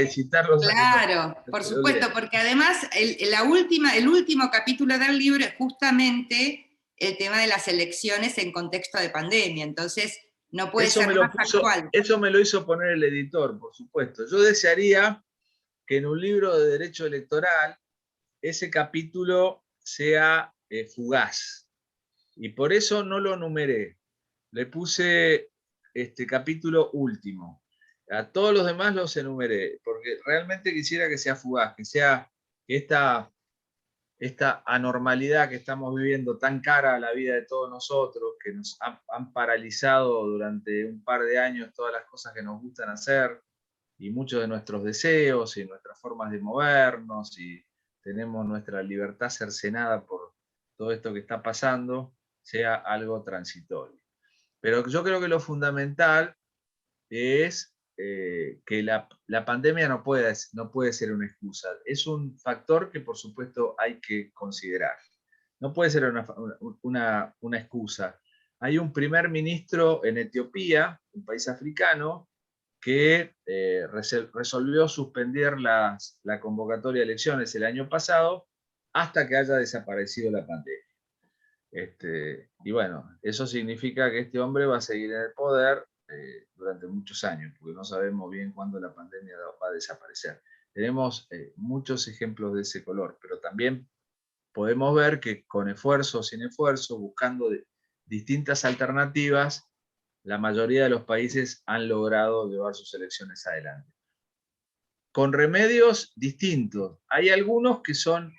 incitarlos. Claro, por supuesto, porque además el último capítulo del libro es justamente el tema de las elecciones en contexto de pandemia, entonces no puede ser más actual. Eso me lo hizo poner el editor, por supuesto. Yo desearía que en un libro de derecho electoral ese capítulo sea fugaz, y por eso no lo numeré. Le puse capítulo último. A todos los demás los enumeré, porque realmente quisiera que sea fugaz, que esta anormalidad que estamos viviendo, tan cara a la vida de todos nosotros, que nos han paralizado durante un par de años todas las cosas que nos gustan hacer, y muchos de nuestros deseos y nuestras formas de movernos, y tenemos nuestra libertad cercenada por todo esto que está pasando, sea algo transitorio. Pero yo creo que lo fundamental es que la pandemia no puede ser una excusa. Es un factor que por supuesto hay que considerar. No puede ser una excusa. Hay un primer ministro en Etiopía, un país africano, que resolvió suspender la convocatoria de elecciones el año pasado hasta que haya desaparecido la pandemia. Y bueno, eso significa que este hombre va a seguir en el poder durante muchos años, porque no sabemos bien cuándo la pandemia va a desaparecer. Tenemos muchos ejemplos de ese color, pero también podemos ver que con esfuerzo o sin esfuerzo, buscando distintas alternativas, la mayoría de los países han logrado llevar sus elecciones adelante. Con remedios distintos. Hay algunos que son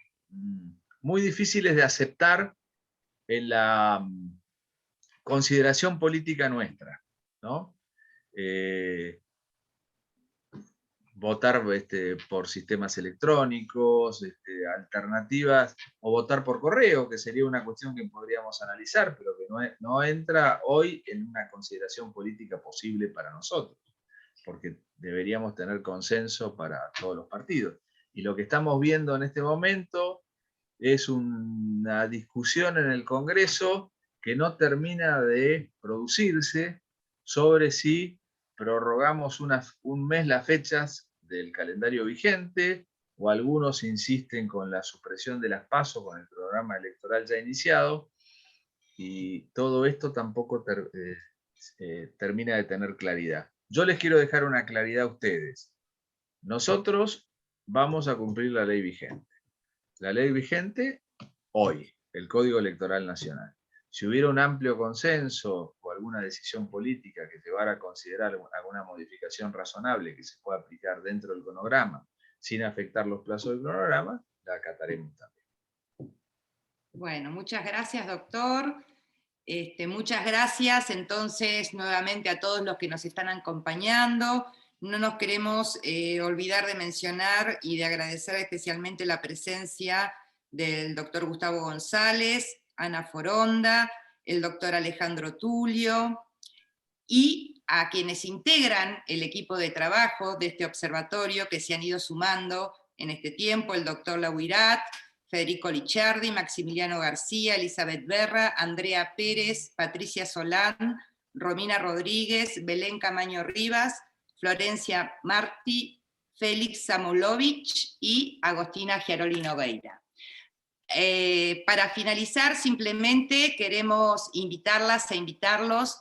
muy difíciles de aceptar en la consideración política nuestra, ¿no? Votar por sistemas electrónicos, alternativas, o votar por correo, que sería una cuestión que podríamos analizar, pero que no entra hoy en una consideración política posible para nosotros, porque deberíamos tener consenso para todos los partidos. Y lo que estamos viendo en este momento es una discusión en el Congreso que no termina de producirse sobre si prorrogamos un mes las fechas del calendario vigente, o algunos insisten con la supresión de las PASO con el programa electoral ya iniciado, y todo esto tampoco termina de tener claridad. Yo les quiero dejar una claridad a ustedes. Nosotros vamos a cumplir la ley vigente. La ley vigente hoy, el Código Electoral Nacional. Si hubiera un amplio consenso o alguna decisión política que llevara a considerar alguna modificación razonable que se pueda aplicar dentro del cronograma, sin afectar los plazos del cronograma, la acataremos también. Bueno, muchas gracias, doctor. Muchas gracias entonces nuevamente a todos los que nos están acompañando. No nos queremos olvidar de mencionar y de agradecer especialmente la presencia del doctor Gustavo González, Ana Foronda, el doctor Alejandro Tulio, y a quienes integran el equipo de trabajo de este observatorio que se han ido sumando en este tiempo, el doctor Lauirat, Federico Licciardi, Maximiliano García, Elizabeth Berra, Andrea Pérez, Patricia Solán, Romina Rodríguez, Belén Camaño Rivas, Florencia Martí, Félix Samulovich y Agostina Giarolino Veira. Para finalizar, simplemente queremos invitarlas e invitarlos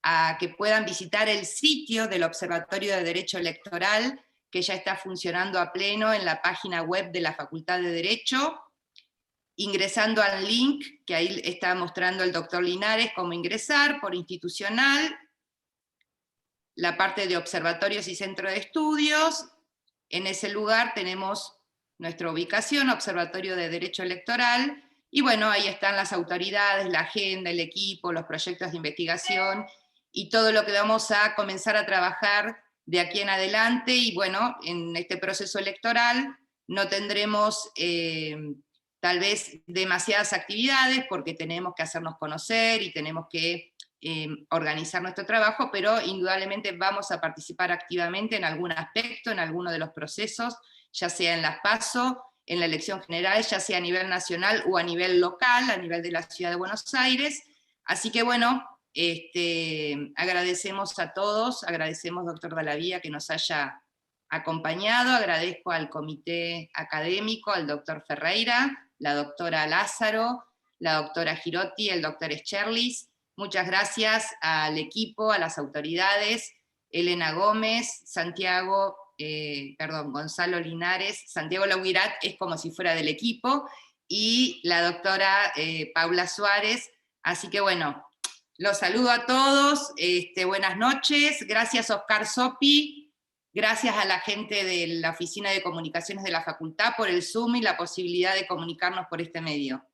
a que puedan visitar el sitio del Observatorio de Derecho Electoral, que ya está funcionando a pleno en la página web de la Facultad de Derecho, ingresando al link que ahí está mostrando el doctor Linares, cómo ingresar por institucional, la parte de observatorios y centro de estudios. En ese lugar tenemos nuestra ubicación, Observatorio de Derecho Electoral, y bueno, ahí están las autoridades, la agenda, el equipo, los proyectos de investigación, y todo lo que vamos a comenzar a trabajar de aquí en adelante. Y bueno, en este proceso electoral no tendremos tal vez demasiadas actividades porque tenemos que hacernos conocer y tenemos que organizar nuestro trabajo, pero indudablemente vamos a participar activamente en algún aspecto, en alguno de los procesos, ya sea en las PASO, en la elección general, ya sea a nivel nacional o a nivel local, a nivel de la Ciudad de Buenos Aires. Así que bueno, agradecemos a todos, agradecemos, doctor Dallavía, que nos haya acompañado, agradezco al comité académico, al doctor Ferreira, la doctora Lázaro, la doctora Girotti, el doctor Scherlis. Muchas gracias al equipo, a las autoridades, Elena Gómez, Gonzalo Linares, Santiago Lauirat es como si fuera del equipo, y la doctora Paula Suárez. Así que bueno, los saludo a todos, buenas noches, gracias Oscar Sopi, gracias a la gente de la Oficina de Comunicaciones de la Facultad por el Zoom y la posibilidad de comunicarnos por este medio.